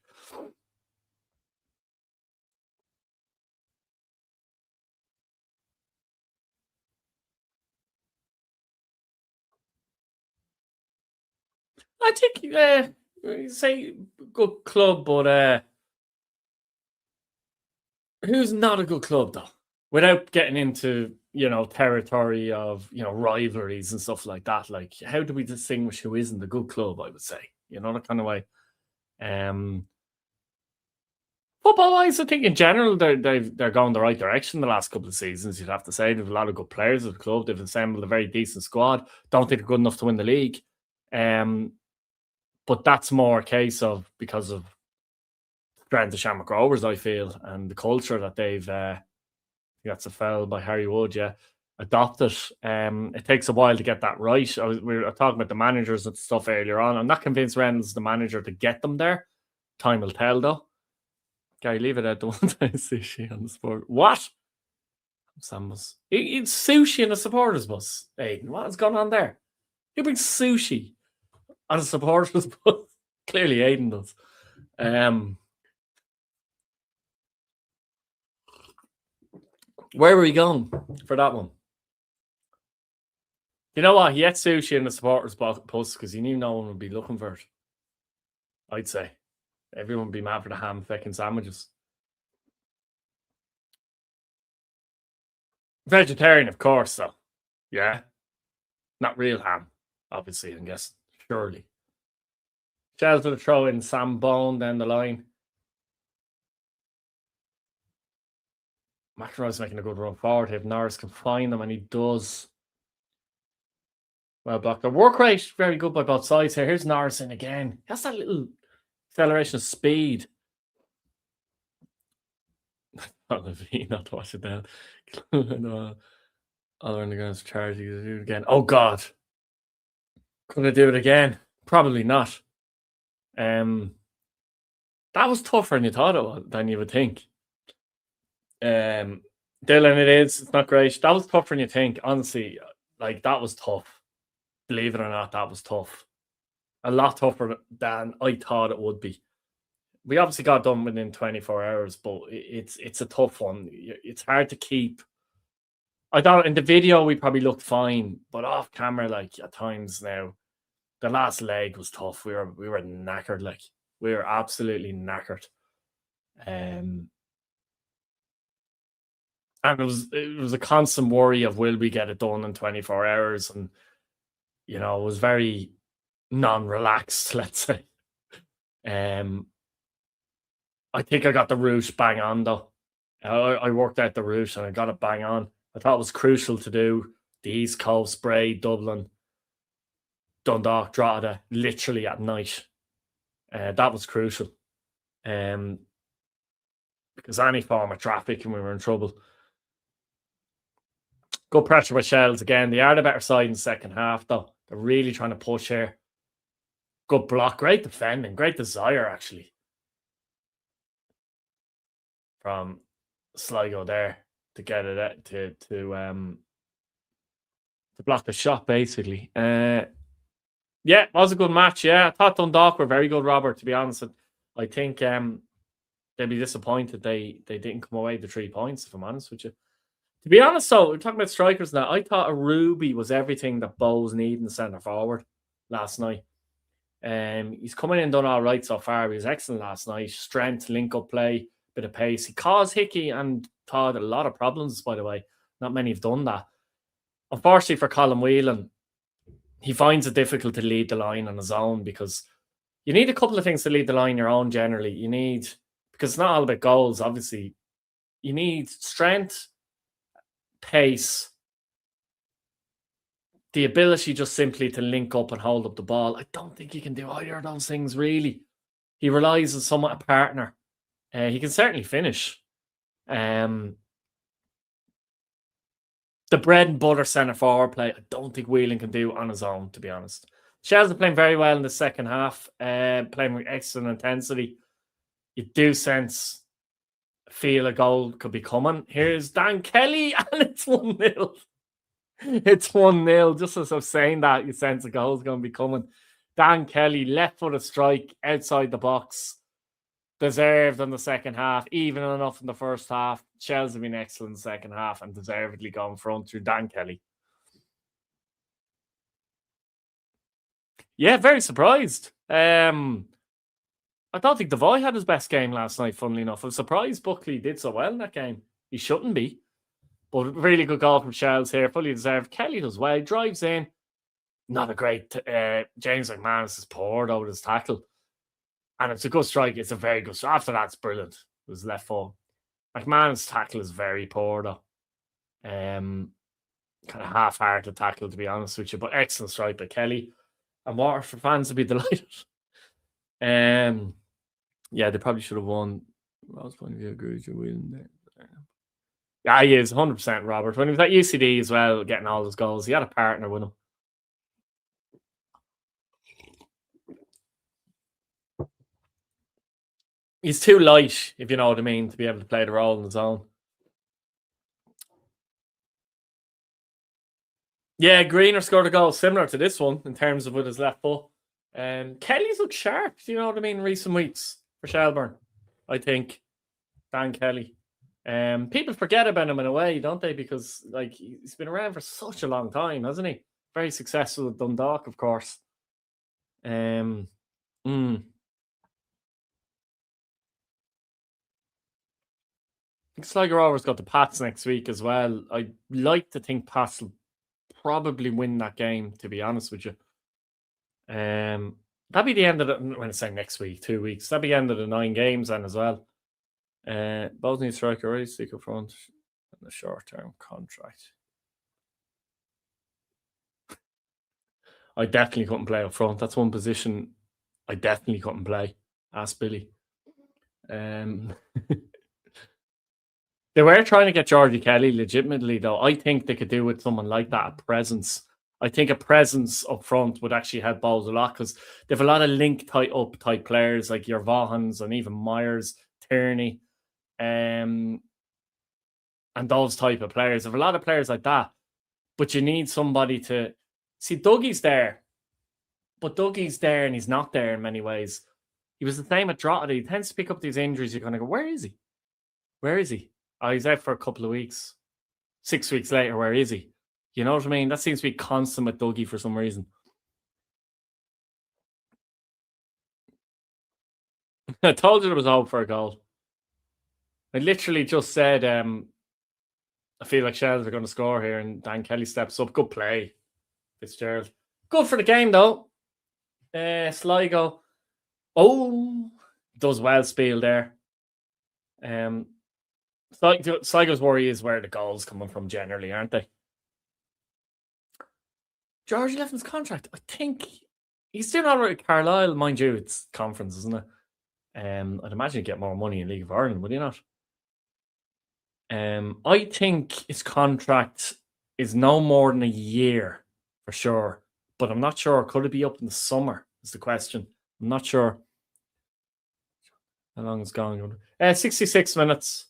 I think, say, good club, but who's not a good club, though? Without getting into, territory of, rivalries and stuff like that. Like, how do we distinguish who isn't a good club, I would say? That kind of way. Football-wise, I think in general, they're going the right direction the last couple of seasons, you'd have to say. They have a lot of good players at the club. They've assembled a very decent squad. Don't think they're good enough to win the league. But that's more a case of because of strength of Shamrock Rovers, I feel, and the culture that they've that's a foul by Harry Wood, yeah, adopted. It takes a while to get that right. We were talking about the managers and stuff earlier on. I'm not convinced Reynolds is the manager to get them there. Time will tell, though. Gary, leave it out the one time sushi on the sport. What? Sambas. It's sushi in a supporters bus. Aidan, what has gone on there? Who brings sushi on a supporters bus? Clearly, Aidan does. Where were we going for that one? You know what? He ate sushi in the supporters bus because he knew no one would be looking for it. I'd say. Everyone would be mad for the ham fecking sandwiches. Vegetarian, of course, though. Yeah. Not real ham, obviously, I guess. Surely. Shell to the throw in, Sam Bone down the line. McEnroy's making a good run forward. If Norris can find them, and he does. Well blocked. The work rate, very good by both sides here. Here's Norris in again. He has that little acceleration of speed. Not to watch it down. I'll learn against charity to do it again. Oh God. Could I do it again? Probably not. That was tougher than you thought it was, than you would think. Dylan, it is. It's not great. That was tougher than you think. Honestly, like, that was tough. Believe it or not, that was tough. A lot tougher than I thought it would be. We obviously got done within 24 hours, but it's a tough one. It's hard to keep. I thought in the video we probably looked fine, but off camera, like, at times now, the last leg was tough. We were knackered, like, we were absolutely knackered. And it was a constant worry of, will we get it done in 24 hours? And, it was very non-relaxed, let's say. I think I got the route bang on, though. I worked out the route and I got it bang on. I thought it was crucial to do the East Coast, Bray, Dublin, Dundalk, Drogheda, literally at night. That was crucial. Because any form of traffic and we were in trouble. Good pressure with Shells again. They are the better side in the second half, though. They're really trying to push here. Good block. Great defending. Great desire, actually, from Sligo there to get it out, to block the shot, basically. Yeah, it was a good match. Yeah, I thought Dundalk were very good, Robert, to be honest. I think they'd be disappointed they didn't come away with the 3 points, if I'm honest with you. To be honest, though, we're talking about strikers now. I thought a Ruby was everything that Bows need in the centre forward last night. He's coming in, done all right so far. He was excellent last night. Strength, link-up play, bit of pace. He caused Hickey and Todd a lot of problems, by the way. Not many have done that. Unfortunately for Colin Whelan, he finds it difficult to lead the line on his own, because you need a couple of things to lead the line your own generally. You need, because it's not all about goals, obviously. You need strength, pace, the ability just simply to link up and hold up the ball. I don't think he can do either of those things, really. He relies on somewhat a partner. He can certainly finish. The bread and butter centre forward play, I don't think Whelan can do on his own, to be honest. Shells are playing very well in the second half, playing with excellent intensity. You do feel a goal could be coming. Here's Dan Kelly, and it's 1-0. It's 1-0. Just as I was saying that, you sense a goal's going to be coming. Dan Kelly, left foot of strike, outside the box. Deserved in the second half, even enough in the first half. Shells have been excellent in the second half and deservedly gone front through Dan Kelly. Yeah, very surprised. I don't think Devoy had his best game last night, funnily enough. I'm surprised Buckley did so well in that game. He shouldn't be. But really good goal from Shells here, fully deserved. Kelly does well, drives in. Not a great... James McManus is poor though with his tackle. And it's a good strike. It's a very good strike. After that, it's brilliant. It was left foot. McManus' tackle is very poor though. Kind of half-hearted tackle, to be honest with you. But excellent strike by Kelly. And Waterford fans would be delighted. Yeah, they probably should have won. Rob's point of view, agrees with Whelan there. Yeah, he is 100%, Robert. When he was at UCD as well, getting all his goals, he had a partner with him. He's too light, if you know what I mean, to be able to play the role on his own. Yeah, Greener scored a goal similar to this one in terms of with his left foot. Kelly's looked sharp, do you know what I mean, in recent weeks for Shelbourne, I think. Dan Kelly. People forget about him in a way, don't they? Because like he's been around for such a long time, hasn't he? Very successful at Dundalk, of course. I think Sligo Rovers got the Pats next week as well. I'd like to think Pats will probably win that game, to be honest with you. That'll be the end of the, when I say next week, 2 weeks. That'll be the end of the 9 games then as well. Bosnian striker already stick up front in a short-term contract. I definitely couldn't play up front. That's one position I definitely couldn't play. Ask Billy. They were trying to get Georgie Kelly legitimately, though. I think they could do with someone like that, a presence. I think a presence up front would actually help Bowles a lot, because they have a lot of link up type players like your Vahans and even Myers, Tierney, and those type of players. They have a lot of players like that, but you need somebody to see. Dougie's there, but Dougie's there and he's not there in many ways. He was the same at Drogheda. He tends to pick up these injuries. You're going to go, where is he? Where is he? Oh, he's out for a couple of weeks. 6 weeks later, where is he? You know what I mean? That seems to be constant with Dougie for some reason. I told you there was hope for a goal. I literally just said, I feel like Shells are going to score here, and Dan Kelly steps up. Good play, Fitzgerald. Good for the game, though. Sligo. Oh, does well, Spiel there. Sligo's worry is where the goals coming from generally, aren't they? George Leffen's contract, I think he's doing all right at Carlisle, mind you. It's conference, isn't it? I'd imagine he'd get more money in League of Ireland, would he not? I think his contract is no more than a year for sure, but I'm not sure. Could it be up in the summer? Is the question. I'm not sure how long it's going. 66 minutes.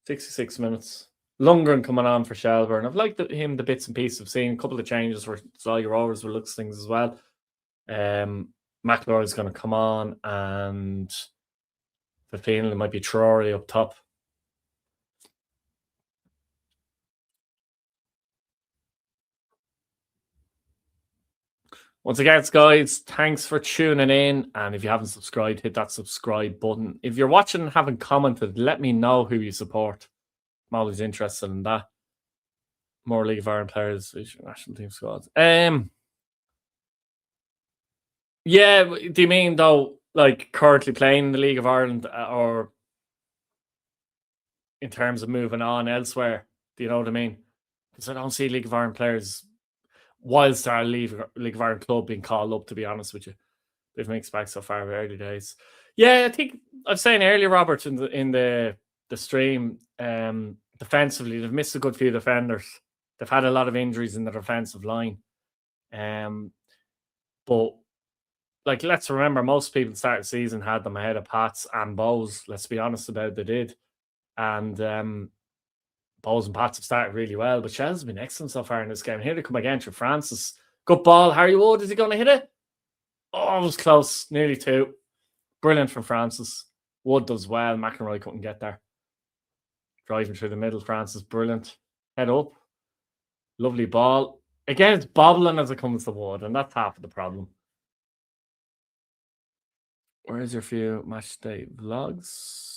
66 minutes. Lundgren coming on for Shelbourne. I've liked him, the bits and pieces. I've seen a couple of changes for Sligo Rovers with looks things as well. McIlroy is going to come on, and the feeling it might be Traore up top. Once again, guys, thanks for tuning in. And if you haven't subscribed, hit that subscribe button. If you're watching and haven't commented, let me know who you support. I'm always interested in that. More League of Ireland players, national team squads. Yeah, do you mean though, like currently playing in the League of Ireland, or in terms of moving on elsewhere? Do you know what I mean? Because I don't see League of Ireland players, whilst our League of Ireland club, being called up. To be honest with you, they've mixed back so far early days. Yeah, I think I was saying earlier, Robert, in the stream, defensively they've missed a good few defenders. They've had a lot of injuries in the defensive line, but like, let's remember, most people start the season had them ahead of Pats and Bows. Let's be honest about it, they did. And Bows and Pats have started really well, but Shell's have been excellent so far in this game. Here they come again to Francis. Good ball. Harry Wood, is he going to hit it? Oh, it was close. Nearly two. Brilliant from Francis. Wood does well. McElroy couldn't get there. Driving through the middle, Francis, brilliant. Head up. Lovely ball. Again, it's bobbling as it comes to Wood, and that's half of the problem. Where's your few match day vlogs?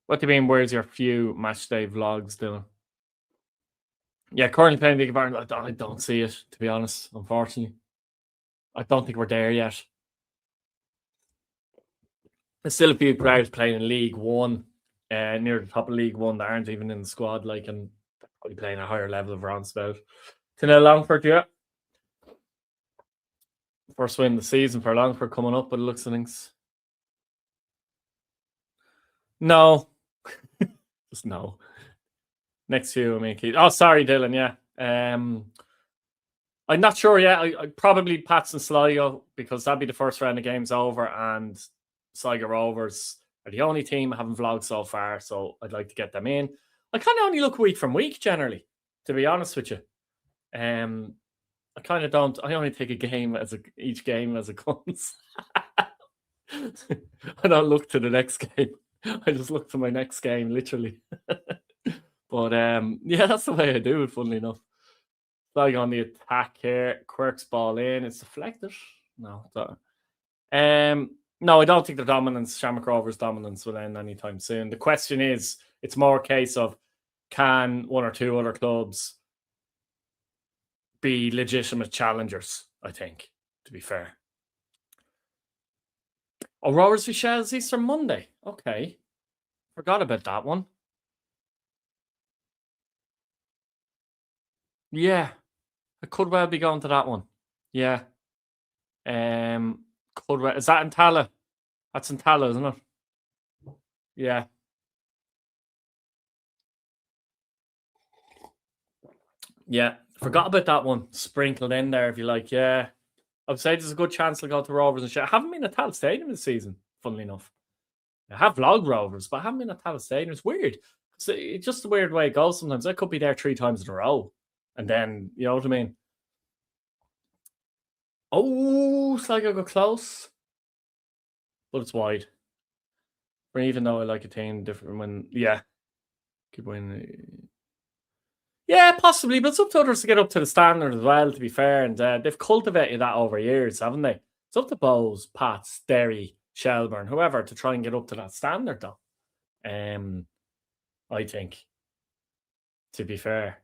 What do you mean, where's your few match day vlogs, Dylan? Yeah, currently playing League of Ireland, I don't see it, to be honest, unfortunately. I don't think we're there yet. There's still a few players playing in League One, near the top of League One, that aren't even in the squad, like, and probably playing a higher level of roundabout. To know Longford, yeah. First win of the season for Longford coming up, but it looks of things. No. Just no. Next few, I mean, oh, sorry, Dylan, yeah. I'm not sure yet. I probably Pats and Sligo, because that'd be the first round of games over, and Sligo Rovers are the only team I haven't vlogged so far, so I'd like to get them in. I kind of only look week from week, generally, to be honest with you. I kind of don't. I only take each game as it comes. I don't look to the next game. I just look to my next game, literally. But yeah, that's the way I do it, funnily enough. Like on the attack here, Quirk's ball in. It's deflected. No, no, I don't think the dominance, Shamrock Rovers' dominance, will end anytime soon. The question is, it's more a case of, can one or two other clubs be legitimate challengers, I think, to be fair. Oh, Rovers v Shells Easter Monday. Okay. Forgot about that one. Yeah. I could well be going to that one. Yeah. Could well. Is that in Tala? That's in Tala, isn't it? Yeah. Yeah. Forgot about that one. Sprinkled in there, if you like. Yeah. I'd say there's a good chance they'll go to Rovers and Shells. I haven't been at Tala Stadium this season, funnily enough. I have vlogged Rovers, but I haven't been at Tala Stadium. It's weird. It's just the weird way it goes sometimes. I could be there 3 times in a row, and then, you know what I mean? Oh, Sligo got close, but it's wide. But even though I like a team different when, yeah, keep winning. Yeah, possibly, but it's up to others to get up to the standard as well, to be fair. And they've cultivated that over years, haven't they? It's up to Bows, Pats, Derry, Shelbourne, whoever, to try and get up to that standard, though. I think, to be fair.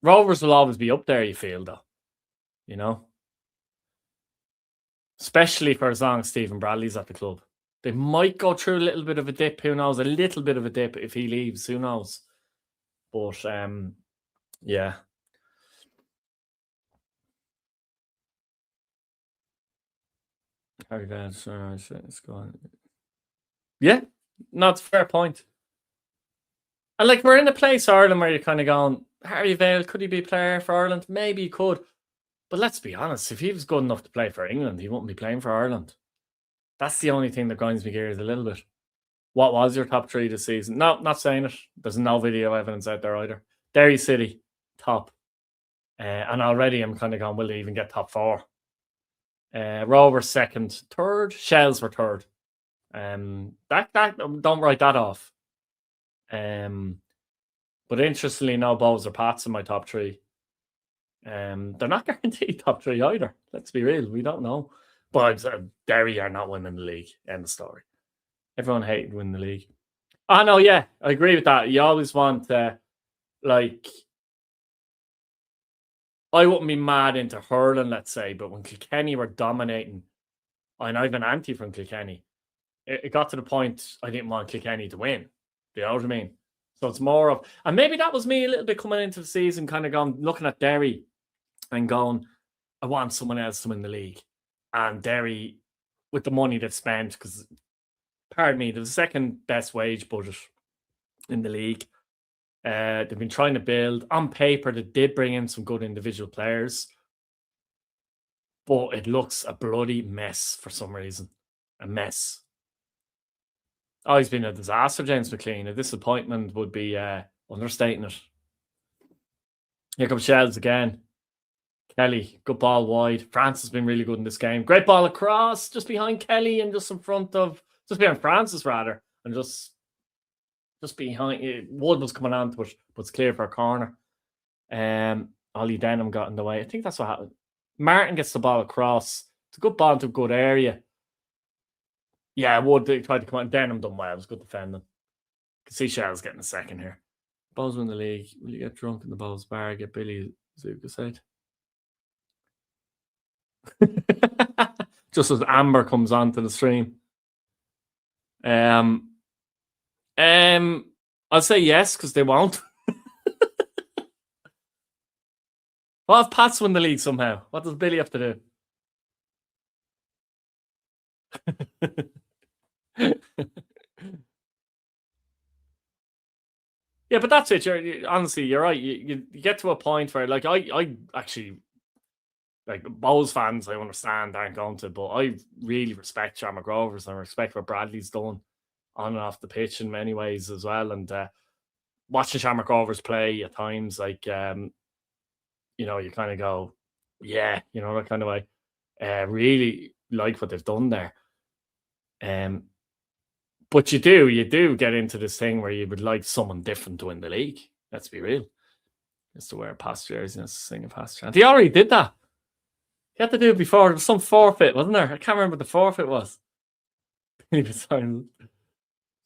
Rovers will always be up there, you feel, though. You know? Especially for as long as Stephen Bradley's at the club. They might go through a little bit of a dip, who knows? A little bit of a dip if he leaves, who knows? But, yeah. Harry Vance, it's gone. Yeah, no, it's a fair point. And like, we're in a place, Ireland, where you're kind of going, Harry Vale, could he be a player for Ireland? Maybe he could. But let's be honest, if he was good enough to play for England, he wouldn't be playing for Ireland. That's the only thing that grinds me gears a little bit. What was your top 3 this season? No, not saying it. There's no video evidence out there either. Derry City, top. And already I'm kind of going, will they even get top 4? Rovers second, third. Shells were third. That don't write that off. But interestingly, no Bows or Pats in my top 3. They're not guaranteed top 3 either. Let's be real, we don't know. But Derry are not winning the league. End of story. Everyone hated winning the league. Oh no, yeah, I agree with that. You always want like, I wouldn't be mad into hurling, let's say, but when Kilkenny were dominating, and I've an anti from Kilkenny, it got to the point I didn't want Kilkenny to win. Do you know what I mean? So it's more of, and maybe that was me a little bit coming into the season, kind of going, looking at Derry and going, I want someone else to win the league. And Derry, with the money they've spent, because, pardon me, they're the second best wage budget in the league. They've been trying to build. On paper, they did bring in some good individual players, but it looks a bloody mess for some reason. A mess. Oh, he's been a disaster, James McLean. A disappointment would be understating it. Here comes Shells again. Kelly, good ball wide. France has been really good in this game. Great ball across, just behind Kelly and just in front of, just behind Francis rather, and just behind. Wood was coming on to it, but it's clear for a corner. Ollie Denham got in the way. I think that's what happened. Martin gets the ball across. It's a good ball into a good area. Yeah, Wood tried to come on. Denham done well. It was good defending. You can see Shell's getting a second here. Bows win the league. Will you get drunk in the Bows bar? Get Billy Zuka said. Just as Amber comes onto the stream. I'll say yes, because they won't. What if Pats win the league somehow? What does Billy have to do? Yeah, but that's it. Honestly, you're right. You get to a point where, like, I actually, like, Bowls fans, I understand, aren't going to, but I really respect Shamrock Rovers and respect what Bradley's done on and off the pitch in many ways as well. And watching Shamrock Rovers play at times, like, you know, you kind of go, yeah, you know, that kind of way. Really like what they've done there. But you do get into this thing where you would like someone different to win the league. Let's be real. Just to wear a past jersey and sing a past chant. He already did that. He had to do it before. There was some forfeit, wasn't there? I can't remember what the forfeit was. He was silent.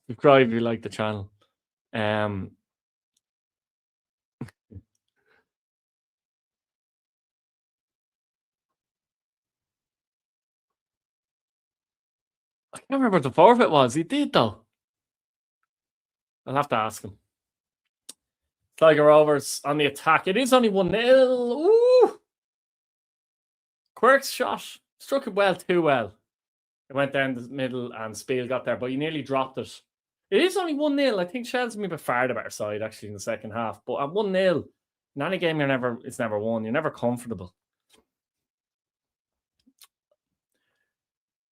Subscribe if you like the channel. I can't remember what the forfeit was. He did, though. I'll have to ask him. Sligo Rovers on the attack. It is only 1-0. Ooh! Quirk's shot. Struck it well, too well. It went down the middle and Spiel got there, but he nearly dropped it. It is only 1-0. I think Shell's maybe far the better side, actually, in the second half. But at 1-0, in any game, it's never won. You're never comfortable.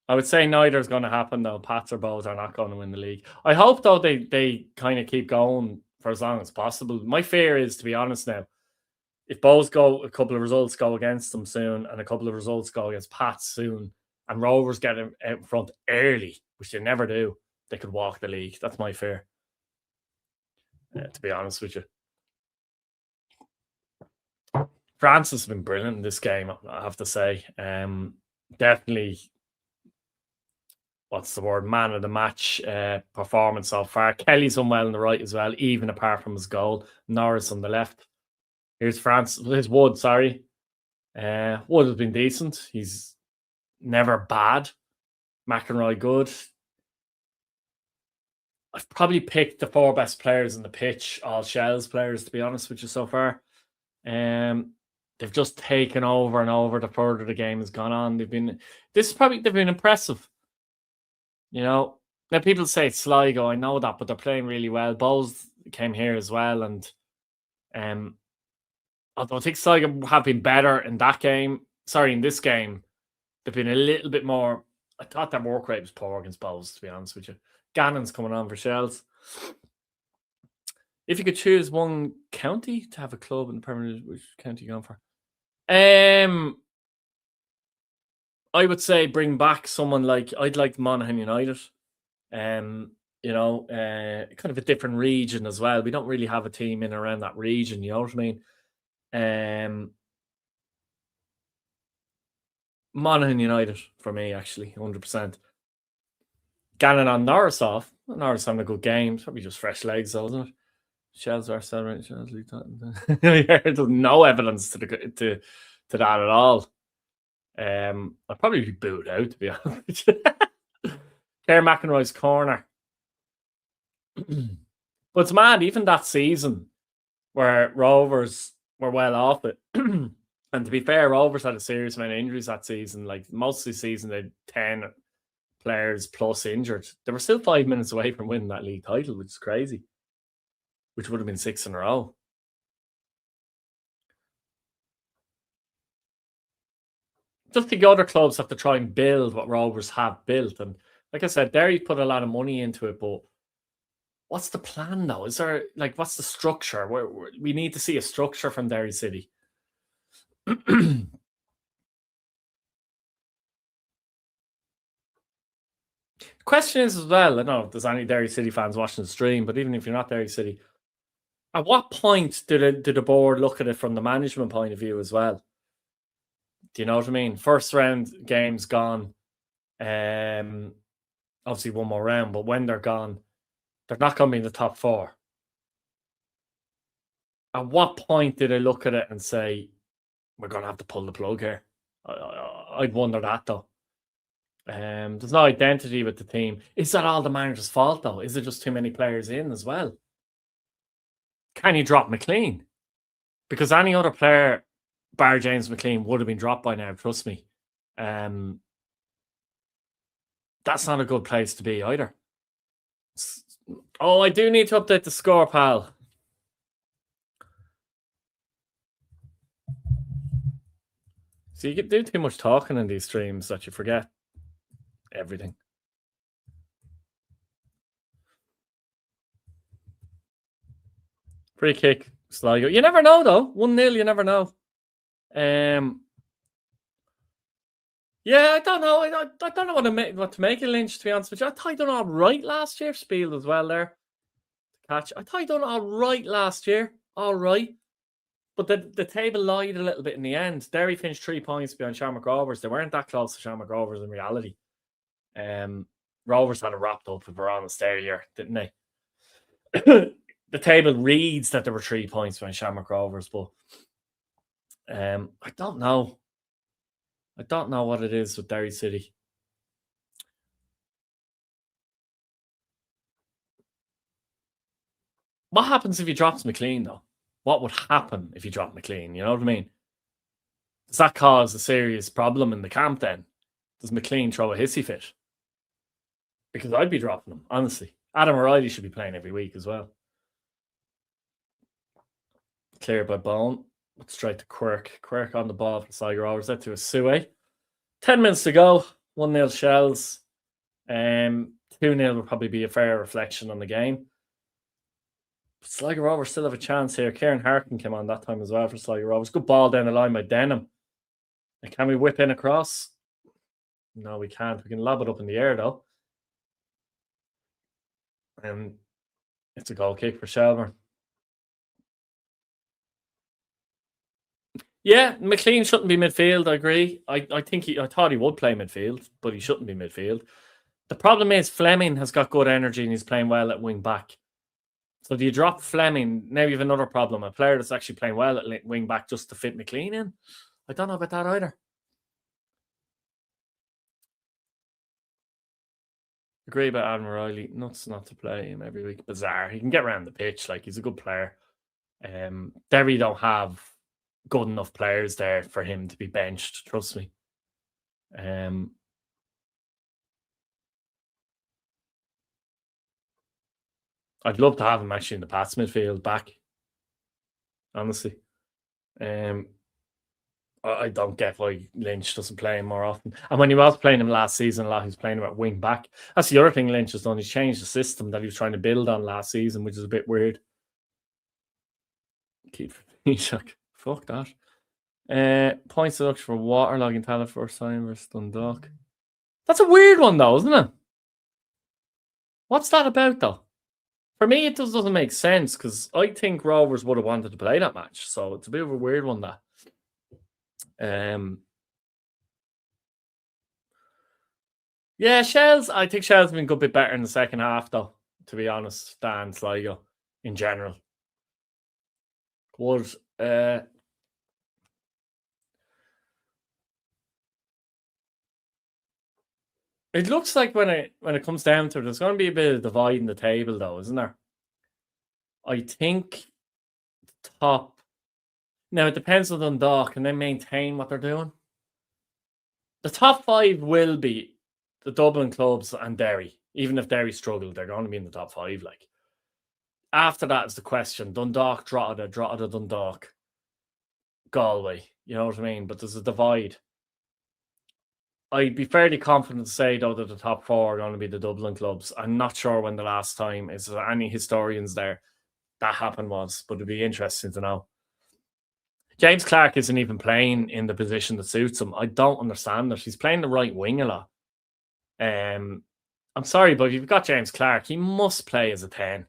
I would say neither is going to happen, though. Pats or Bows are not going to win the league. I hope, though, they kind of keep going for as long as possible. My fear is, to be honest now, if Bows go, a couple of results go against them soon, and a couple of results go against Pats soon, and Rovers get out in front early, which they never do, they could walk the league. That's my fear, to be honest with you. France has been brilliant in this game, I have to say. Definitely what's the word, man of the match performance so far. Kelly's done well on the right as well, even apart from his goal. Norris on the left. Here's Wood, sorry. Wood has been decent. He's never bad. McEnroy good. I've probably picked the 4 best players in the pitch, all Shells players, to be honest with you so far. They've just taken over and over the further the game has gone on. They've been impressive. You know, now people say Sligo, I know that, but they're playing really well. Bowes came here as well, and although I think Sligo have been better in this game, they've been a little bit more. I thought their work rate was poor against Bowes, to be honest with you. Gannon's coming on for Shells. If you could choose one county to have a club in the Premier League, which county are you going for? I would say bring back someone like, I'd like Monaghan United. Kind of a different region as well. We don't really have a team in around that region, you know what I mean? Monaghan United for me, actually, 100%. Gannon on Norris off. Norris having a good game. It's probably just fresh legs, though, isn't it? Shells are celebrating. Shells League title. There's no evidence to that at all. I'd probably be booed out, to be honest with you. Claire McEnroy's corner. But it's mad, even that season where Rovers were well off it. And to be fair, Rovers had a serious amount of injuries that season. Like most of the season, they had 10 players plus injured. They were still 5 minutes away from winning that league title, which is crazy. Which would have been 6 in a row. Just the other clubs have to try and build what Rovers have built. And like I said, Derry put a lot of money into it, but what's the plan though? Is there, like, what's the structure? We need to see a structure from Derry City. Question is as well, I don't know if there's any Derry City fans watching the stream, but even if you're not Derry City, at what point did the board look at it from the management point of view as well? Do you know what I mean? First round games gone. Obviously one more round, but when they're gone, they're not going to be in the top 4. At what point did they look at it and say, we're going to have to pull the plug here? I'd wonder that, though. There's no identity with the team. Is that all the manager's fault, though? Is it just too many players in as well? Can you drop McLean? Because any other player, bar James McLean, would have been dropped by now, trust me. That's not a good place to be either. Oh, I do need to update the score, pal. So you do too much talking in these streams that you forget everything. Free kick, Sligo. You never know, though. 1-0, you never know. Yeah, I don't know. I don't know what to make of Lynch, to be honest with you. I thought he done all right last year. Spiel as well there. Catch. I thought he done all right last year. All right. But the table lied a little bit in the end. Derry finished 3 points behind Shamrock Rovers. They weren't that close to Shamrock Rovers in reality. Rovers had it wrapped up, if we're honest, earlier, didn't they? The table reads that there were 3 points behind Shamrock Rovers, but I don't know. I don't know what it is with Derry City. What happens if he drops McLean, though? What would happen if you drop McLean? You know what I mean? Does that cause a serious problem in the camp then? Does McLean throw a hissy fit? Because I'd be dropping him, honestly. Adam O'Reilly should be playing every week as well. Cleared by Bone. Straight to Quirk. Quirk on the ball for Sligo Rovers. That to a Suey. 10 minutes to go. 1-0 Shells. 2-0 would probably be a fair reflection on the game. Sligo Rovers still have a chance here. Kieran Harkin came on that time as well for Sligo Rovers. Good ball down the line by Denham. And can we whip in across? No, we can't. We can lob it up in the air, though. And it's a goal kick for Shelbourne. Yeah, McLean shouldn't be midfield, I agree. I thought he would play midfield, but he shouldn't be midfield. The problem is Fleming has got good energy and he's playing well at wing back. So do you drop Fleming? Now you have another problem. A player that's actually playing well at wing back just to fit McLean in. I don't know about that either. Agree about Adam Riley. Nuts not to play him every week. Bizarre. He can get around the pitch. Like, he's a good player. Derry don't have good enough players there for him to be benched. Trust me. I'd love to have him actually in the Pats midfield back. Honestly. I don't get why Lynch doesn't play him more often. And when he was playing him last season, a lot he was playing him at wing back. That's the other thing Lynch has done. He's changed the system that he was trying to build on last season, which is a bit weird. Keep fuck that. Points deduction for waterlogging talent first time versus Dundalk. That's a weird one though, isn't it? What's that about though? For me, it just doesn't make sense because I think Rovers would have wanted to play that match. So it's a bit of a weird one that. Yeah, Shells. I think Shells have been a good bit better in the second half, though, to be honest, than Sligo in general. Would it looks like when it comes down to it, there's going to be a bit of divide in the table, though, isn't there? I think the top. Now it depends on Dundalk. Can they maintain what they're doing? The top 5 will be the Dublin clubs and Derry. Even if Derry struggle, they're going to be in the top 5. Like, after that is the question: Dundalk, Drogheda, Dundalk, Galway. You know what I mean? But there's a divide. I'd be fairly confident to say, though, that the top 4 are going to be the Dublin clubs. I'm not sure when the last time, is there any historians there, that happened was, but it'd be interesting to know. James Clark isn't even playing in the position that suits him. I don't understand it. He's playing the right wing a lot. I'm sorry, but if you've got James Clark, he must play as a 10.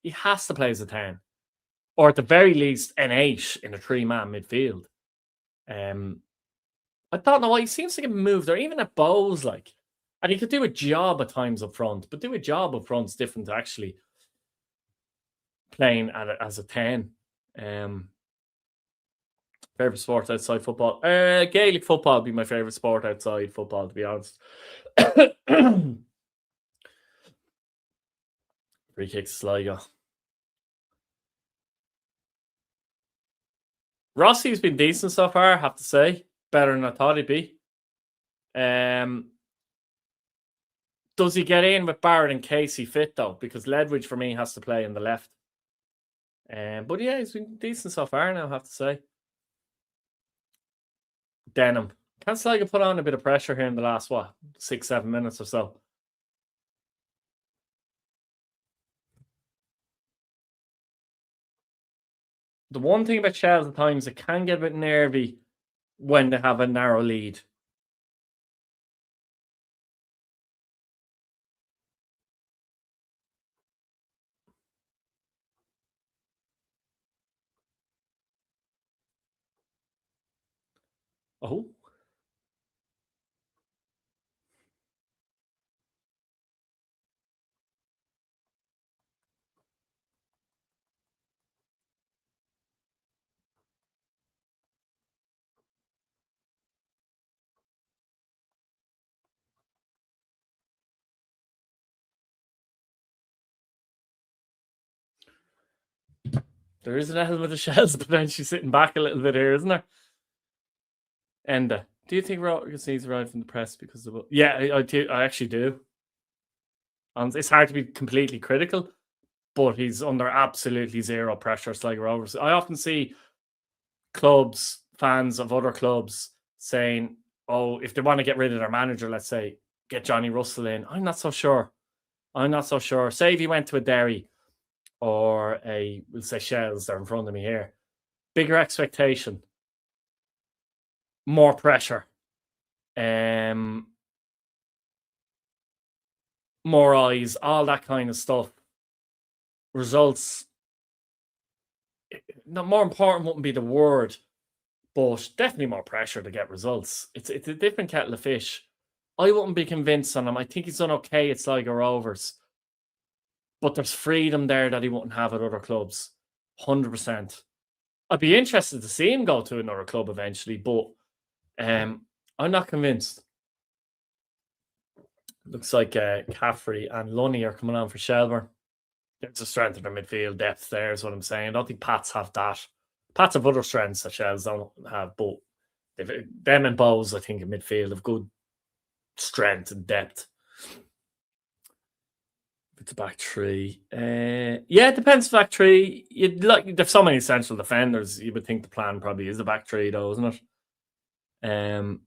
He has to play as a 10. Or at the very least, an 8 in a 3-man midfield. I don't know why he seems to get moved, or even at Bowes, like, and he could do a job at times up front, but do a job up front's different to actually playing as a 10. Favorite sport outside football? Gaelic football would be my favorite sport outside football, to be honest. Free kicks, Sligo. Rossi's been decent so far, I have to say. Better than I thought he'd be. Does he get in with Barrett and Casey fit, though? Because Ledwidge, for me, has to play on the left. But yeah, he's been decent so far now, I have to say. Denham. Can Sligo put on a bit of pressure here in the last, 6-7 minutes or so? The one thing about Shells at times, it can get a bit nervy when they have a narrow lead. Oh. There is an element of Shells potentially sitting back a little bit here, isn't there? Enda. Do you think Rovers needs to ride from the press because of... Yeah, I actually do. And it's hard to be completely critical, but he's under absolutely zero pressure, Sligo Rovers. I often see clubs, fans of other clubs saying, oh, if they want to get rid of their manager, let's say, get Johnny Russell in. I'm not so sure. Say if he went to a Derry or we'll say Shells, they're in front of me here. Bigger expectation. More pressure. More eyes, all that kind of stuff. Results. Not more important wouldn't be the word, but definitely more pressure to get results. It's a different kettle of fish. I wouldn't be convinced on him. I think he's done okay at Sligo Rovers. But there's freedom there that he wouldn't have at other clubs. 100%. I'd be interested to see him go to another club eventually, but I'm not convinced. Looks like Caffrey and Lunny are coming on for Shelbourne. There's a strength in their midfield depth there, is what I'm saying. I don't think Pats have that. Pats have other strengths that Shells don't have, but them and Bowes, I think, in midfield have good strength and depth. It's a back three. Yeah, it depends. Back three. There's so many central defenders. You would think the plan probably is a back three, though, isn't it?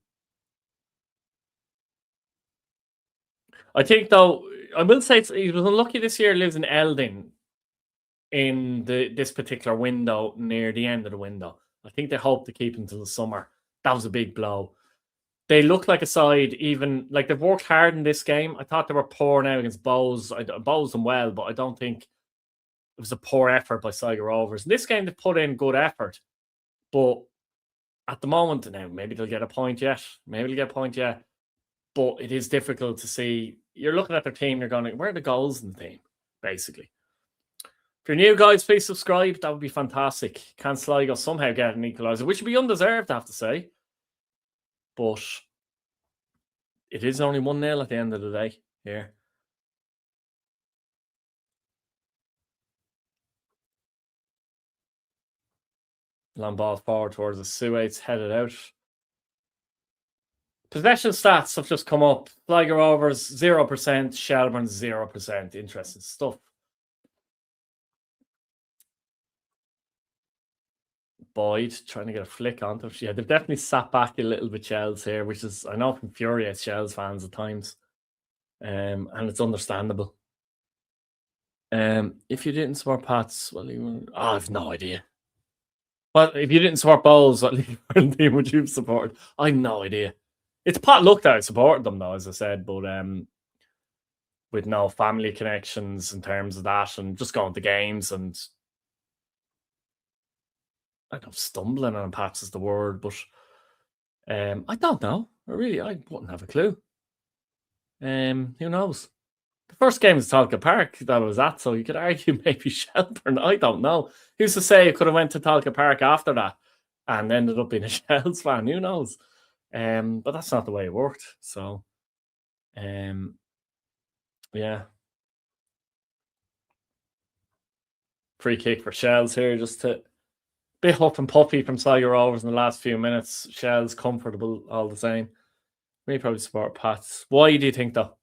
I think, though, I will say he was unlucky this year. Lives in Elding in this particular window near the end of the window. I think they hope to keep him until the summer. That was a big blow. They look like a side, even like they've worked hard in this game. I thought they were poor now against Bowes. Bowes them well, but I don't think it was a poor effort by Sligo Rovers. In this game, they've put in good effort, but at the moment now, maybe they'll get a point yet. But it is difficult to see. You're looking at their team, you're going, where are the goals in the team, basically? If you're new, guys, please subscribe. That would be fantastic. Can Sligo somehow get an equaliser, which would be undeserved, I have to say. But it is only 1-0 at the end of the day here. Long ball forward towards the Suwaits, headed out. Possession stats have just come up. Sligo Rovers 0%, Shelbourne 0%. Interesting stuff. Boyd trying to get a flick onto it. Yeah, they've definitely sat back a little bit, Shells here, which is, I know, infuriates Shells fans at times. And it's understandable. If you didn't support Pats, well, I have no idea. Well, if you didn't support Bowles, what team would you have supported? I have no idea. It's Pat luck that I supported them, though, as I said, but with no family connections in terms of that, and just going to games, and I don't know, stumbling on Pats is the word, but I don't know. I wouldn't have a clue. Who knows? The first game was Talca Park that I was at, so you could argue maybe Shelbourne. I don't know. Who's to say it could have went to Talca Park after that and ended up being a Shells fan? Who knows? But that's not the way it worked. So, yeah. Free kick for Shells here, just to bit huff and puffy from Sligo Rovers in the last few minutes. Shells comfortable all the same. We probably support Pats. Why do you think, though?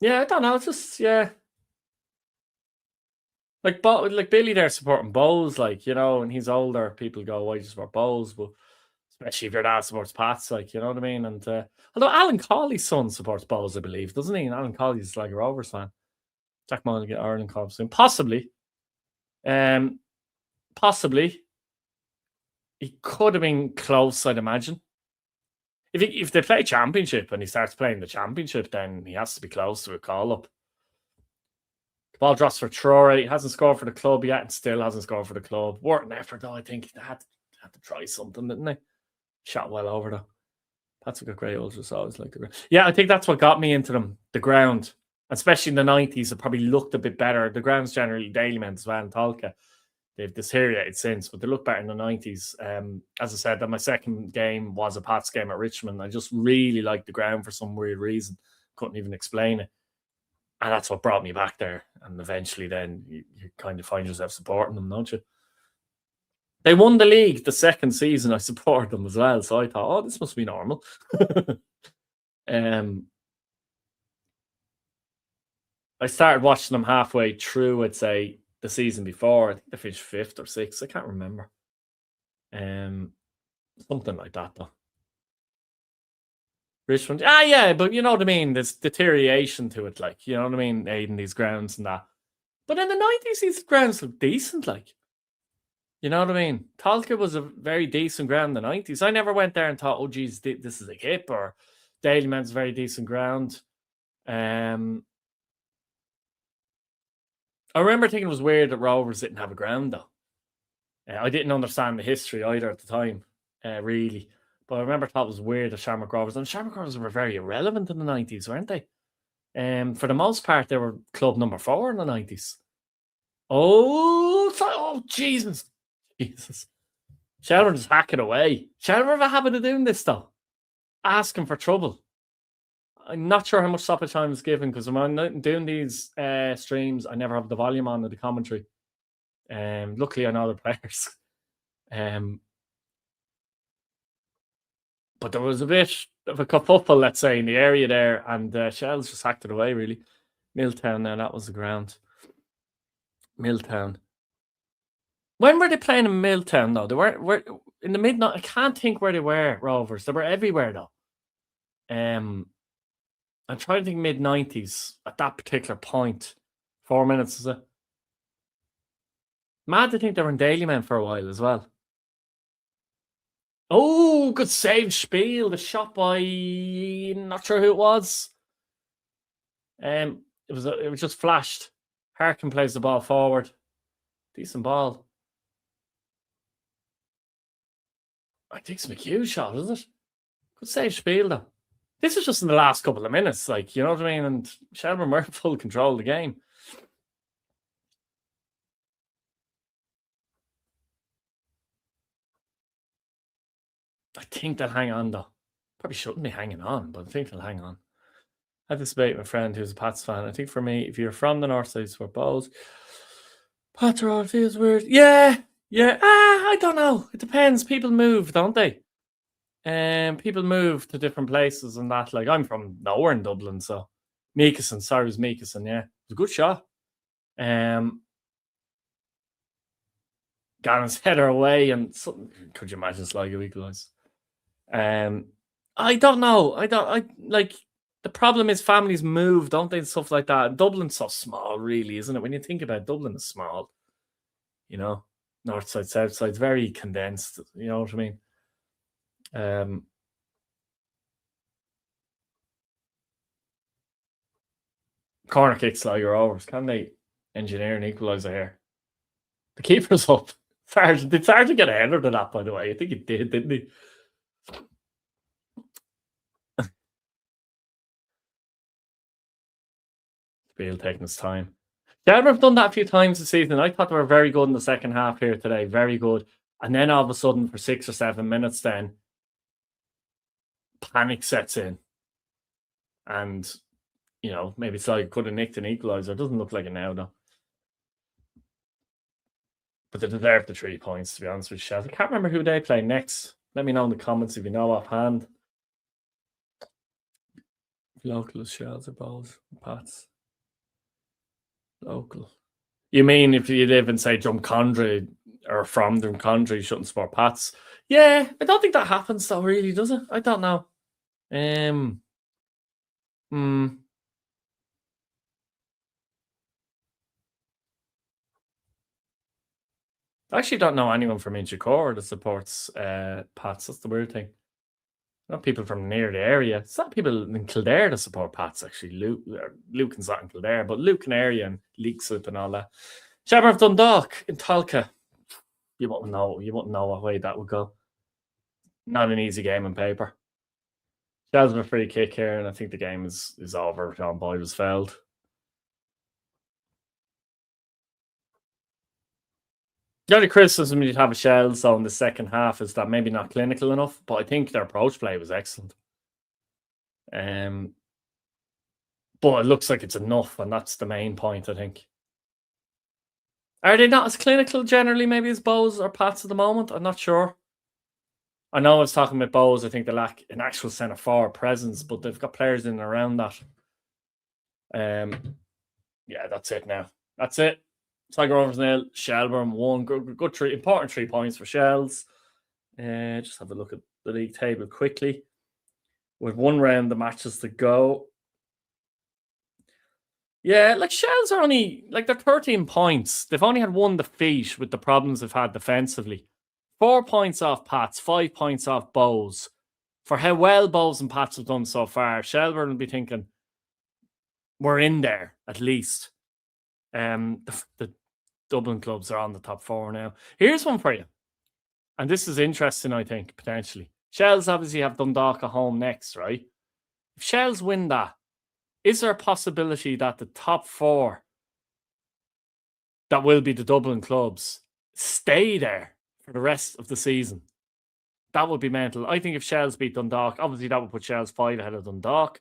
Yeah, I don't know. It's just, yeah. Like Billy there supporting Bowes, and he's older. People go, why do you support Bowes? But especially if your dad supports Pats, you know what I mean? And although Alan Cawley's son supports Bowes, I believe, doesn't he? And Alan Cawley's like a Rovers fan. Jack Mullen will get Ireland Cup soon. Possibly. Possibly. He could have been close, I'd imagine. If they play Championship and he starts playing the Championship, then he has to be close to a call-up. The ball drops for Traore. He hasn't scored for the club yet and still hasn't scored for the club. Worked an effort, though. I think they had to try something, didn't they? Shot well over, though. That's a good great ultras. Always like the ground. Yeah, I think that's what got me into them. The ground. Especially in the 90s, it probably looked a bit better. The ground's generally daily meant as well in Talca. They've deteriorated since, but they look better in the 90s. As I said, that my second game was a Pats game at Richmond. I just really liked the ground for some weird reason. Couldn't even explain it. And that's what brought me back there. And eventually then you kind of find yourself supporting them, don't you? They won the league the second season. I supported them as well. So I thought, this must be normal. I started watching them halfway through, I'd say, the season before. I think they finished 5th or 6th. I can't remember. Something like that, though. Richmond. Yeah, but you know what I mean? There's deterioration to it, you know what I mean? Aiding these grounds and that. But in the 90s, these grounds look decent, You know what I mean? Talca was a very decent ground in the 90s. I never went there and thought, oh, geez, this is a hip, or Dalymount's a very decent ground. I remember thinking it was weird that Rovers didn't have a ground, though. I didn't understand the history either at the time, really. But I remember thought it was weird that Shamrock Rovers, and Shamrock Rovers were very irrelevant in the 90s, weren't they? For the most part, they were club number 4 in the 90s. Oh, Jesus. Jesus. Shelbourne just hack it away. Shelbourne have a habit of doing this, though. Asking for trouble. I'm not sure how much stoppage time is given, because when I'm doing these streams, I never have the volume on of the commentary. Luckily, I know the players. But there was a bit of a kerfuffle, let's say, in the area there, and Shells just hacked it away, really. Milltown now, that was the ground. Milltown. When were they playing in Milltown, though? They were in the midnight. I can't think where they were, Rovers. They were everywhere, though. I'm trying to think mid-90s at that particular point. 4 minutes, is it? Mad to think they were in Daily Men for a while as well. Oh, good save, Spiel. The shot by, not sure who it was. It was just flashed. Harkin plays the ball forward. Decent ball. I think it's McHugh's shot, isn't it? Good save, Spiel, though. This is just in the last couple of minutes, like, you know what I mean? And Shelbourne were in full control of the game. I think they'll hang on, though. Probably shouldn't be hanging on, but I think they'll hang on. I had this debate with a friend who's a Pats fan. I think for me, if you're from the north side, for Bows, Pats are all feels weird. Yeah. I don't know. It depends. People move, don't they? People move to different places and that. Like, I'm from nowhere in Dublin, so Meekison. Sorry, it was Meekison. Yeah, it was a good shot. Gannon's header away, and could you imagine Sligo equalise? I don't know. I like. The problem is families move, don't they, and stuff like that. Dublin's so small, really, isn't it? When you think about it, Dublin is small. You know, north side, south side, it's very condensed. You know what I mean? Corner kick Sligo Rovers. Can they engineer an equaliser here? The keeper's up. It's hard to get a header to that, by the way. I think he did, didn't he? Spiel taking his time. Shelbourne have done that a few times this season. I thought they were very good in the second half here today. Very good. And then all of a sudden, for 6 or 7 minutes, then panic sets in. And, you know, maybe it's like could have nicked an equaliser. It doesn't look like it now, though. But they deserve the 3 points, to be honest with you, Shells. I can't remember who they play next. Let me know in the comments if you know offhand. Local Shells or Bowls, Pats. Local. You mean if you live in, say, Drumcondra or from Drumcondra, you shouldn't support Pats? Yeah, I don't think that happens, though, really, does it? I don't know. I actually don't know anyone from Inchicore that supports Pats. That's the weird thing. Not people from near the area. It's not people in Kildare that support Pats, actually. Lucan's not in Kildare, but Lucan area and Leakslip and all that. Shelbourne of Dundalk in Talca. You wouldn't know what way that would go. Not an easy game on paper. Shells a free kick here, and I think the game is over. John Boyd was fouled. The only criticism you'd have of Shells in the second half is that maybe not clinical enough, but I think their approach play was excellent. But it looks like it's enough, and that's the main point, I think. Are they not as clinical generally, maybe, as Bows or Pats at the moment? I'm not sure. I know I was talking about Bows. I think they lack an actual centre-forward presence, but they've got players in and around that. Yeah, that's it now. That's it. Sligo Rovers 0, Shelbourne 1. Good 3, important 3 points for Shells. Just have a look at the league table quickly. With 1 round of matches to go. Yeah, like Shells are only, like, they're 13 points. They've only had 1 defeat with the problems they've had defensively. 4 points off Pats, 5 points off Bows. For how well Bows and Pats have done so far, Shelbourne will be thinking, we're in there, at least. The Dublin clubs are on the top 4 now. Here's one for you. And this is interesting, I think, potentially. Shells obviously have Dundalk at home next, right? If Shells win that, is there a possibility that the top 4 that will be the Dublin clubs stay there for the rest of the season? That would be mental. I think if Shells beat Dundalk, obviously that would put Shells 5 ahead of Dundalk.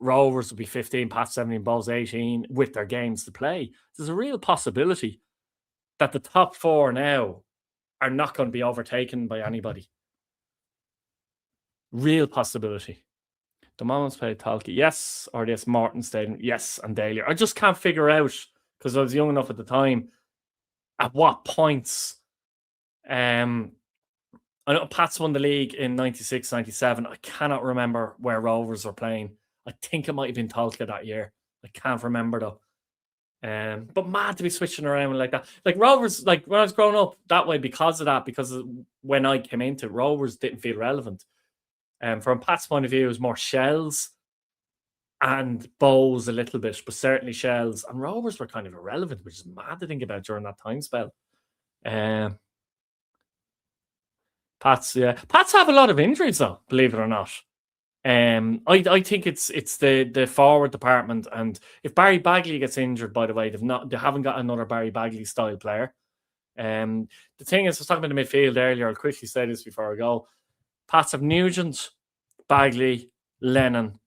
Rovers would be 15, Pats 17, Bulls 18 with their games to play. There's a real possibility that the top 4 now are not going to be overtaken by anybody. Real possibility. The Moments played Talkie, yes, or yes, Morton Stadium, yes, and Daly. I just can't figure out, because I was young enough at the time, at what points. I know Pats won the league in 96, 97. I cannot remember where Rovers were playing. I think it might have been Talca that year. I can't remember though. But mad to be switching around like that. Like Rovers, like when I was growing up that way because of that, because when I came into it, Rovers didn't feel relevant. From Pat's point of view, it was more Shells and Bows a little bit, but certainly Shells. And Rovers were kind of irrelevant, which is mad to think about during that time spell. Pats, yeah. Pats have a lot of injuries though, believe it or not. I think it's the forward department, and if Barry Bagley gets injured, by the way, they haven't got another Barry Bagley style player. The thing is, I was talking about the midfield earlier. I'll quickly say this before I go. Pats have Nugent, Bagley, Lennon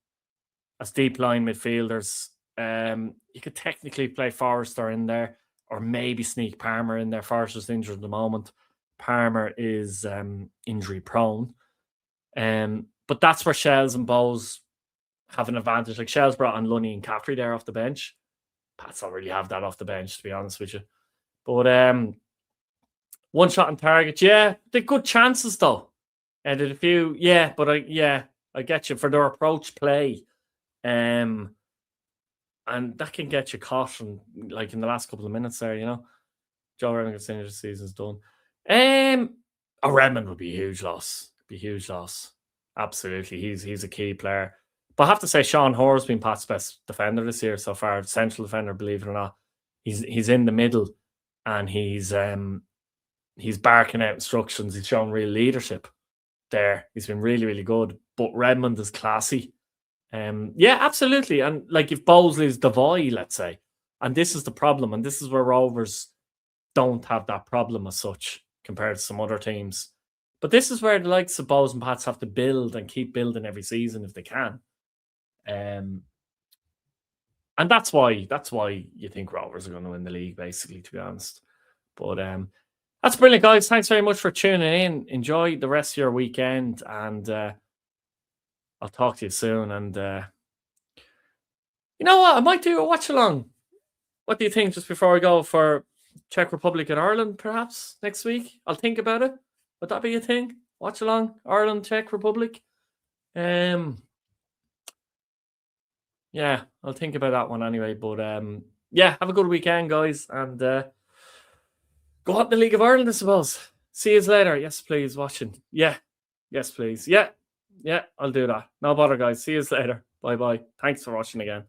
as deep line midfielders. You could technically play Forrester in there, or maybe sneak Palmer in there. Forrester's injured at the moment. Palmer is injury prone. But that's where Shells and Bows have an advantage. Like Shells brought on Lunny and Caffrey there off the bench. Pats don't really have that off the bench, to be honest with you. But one shot on target, yeah, they're good chances though. And a few, yeah, but I get you for their approach play. And that can get you caught in the last couple of minutes there, you know. Joe Redmond gets injured, the season's done. Redmond would be a huge loss. Absolutely. He's a key player. But I have to say, Sean Hoare has been Pat's best defender this year so far. Central defender, believe it or not. He's in the middle and he's barking out instructions. He's shown real leadership there. He's been really, really good. But Redmond is classy. Yeah, absolutely. And like if Bowsley's the void, let's say, and this is the problem, and this is where Rovers don't have that problem as such compared to some other teams. But this is where the likes of Bows and Pats have to build and keep building every season if they can. And that's why you think Rovers are going to win the league, basically, to be honest. But that's brilliant, guys. Thanks very much for tuning in. Enjoy the rest of your weekend, and I'll talk to you soon. And you know what? I might do a watch along. What do you think? Just before I go for Czech Republic and Ireland, perhaps next week. I'll think about it. Would that be a thing? Watch along Ireland, Czech Republic. Yeah, I'll think about that one anyway. But yeah, have a good weekend, guys, and go up the League of Ireland, I suppose. See you later. Yes, please. Watching. Yeah. Yes, please. Yeah. I'll do that. No bother, guys. See you later. Bye. Thanks for watching again.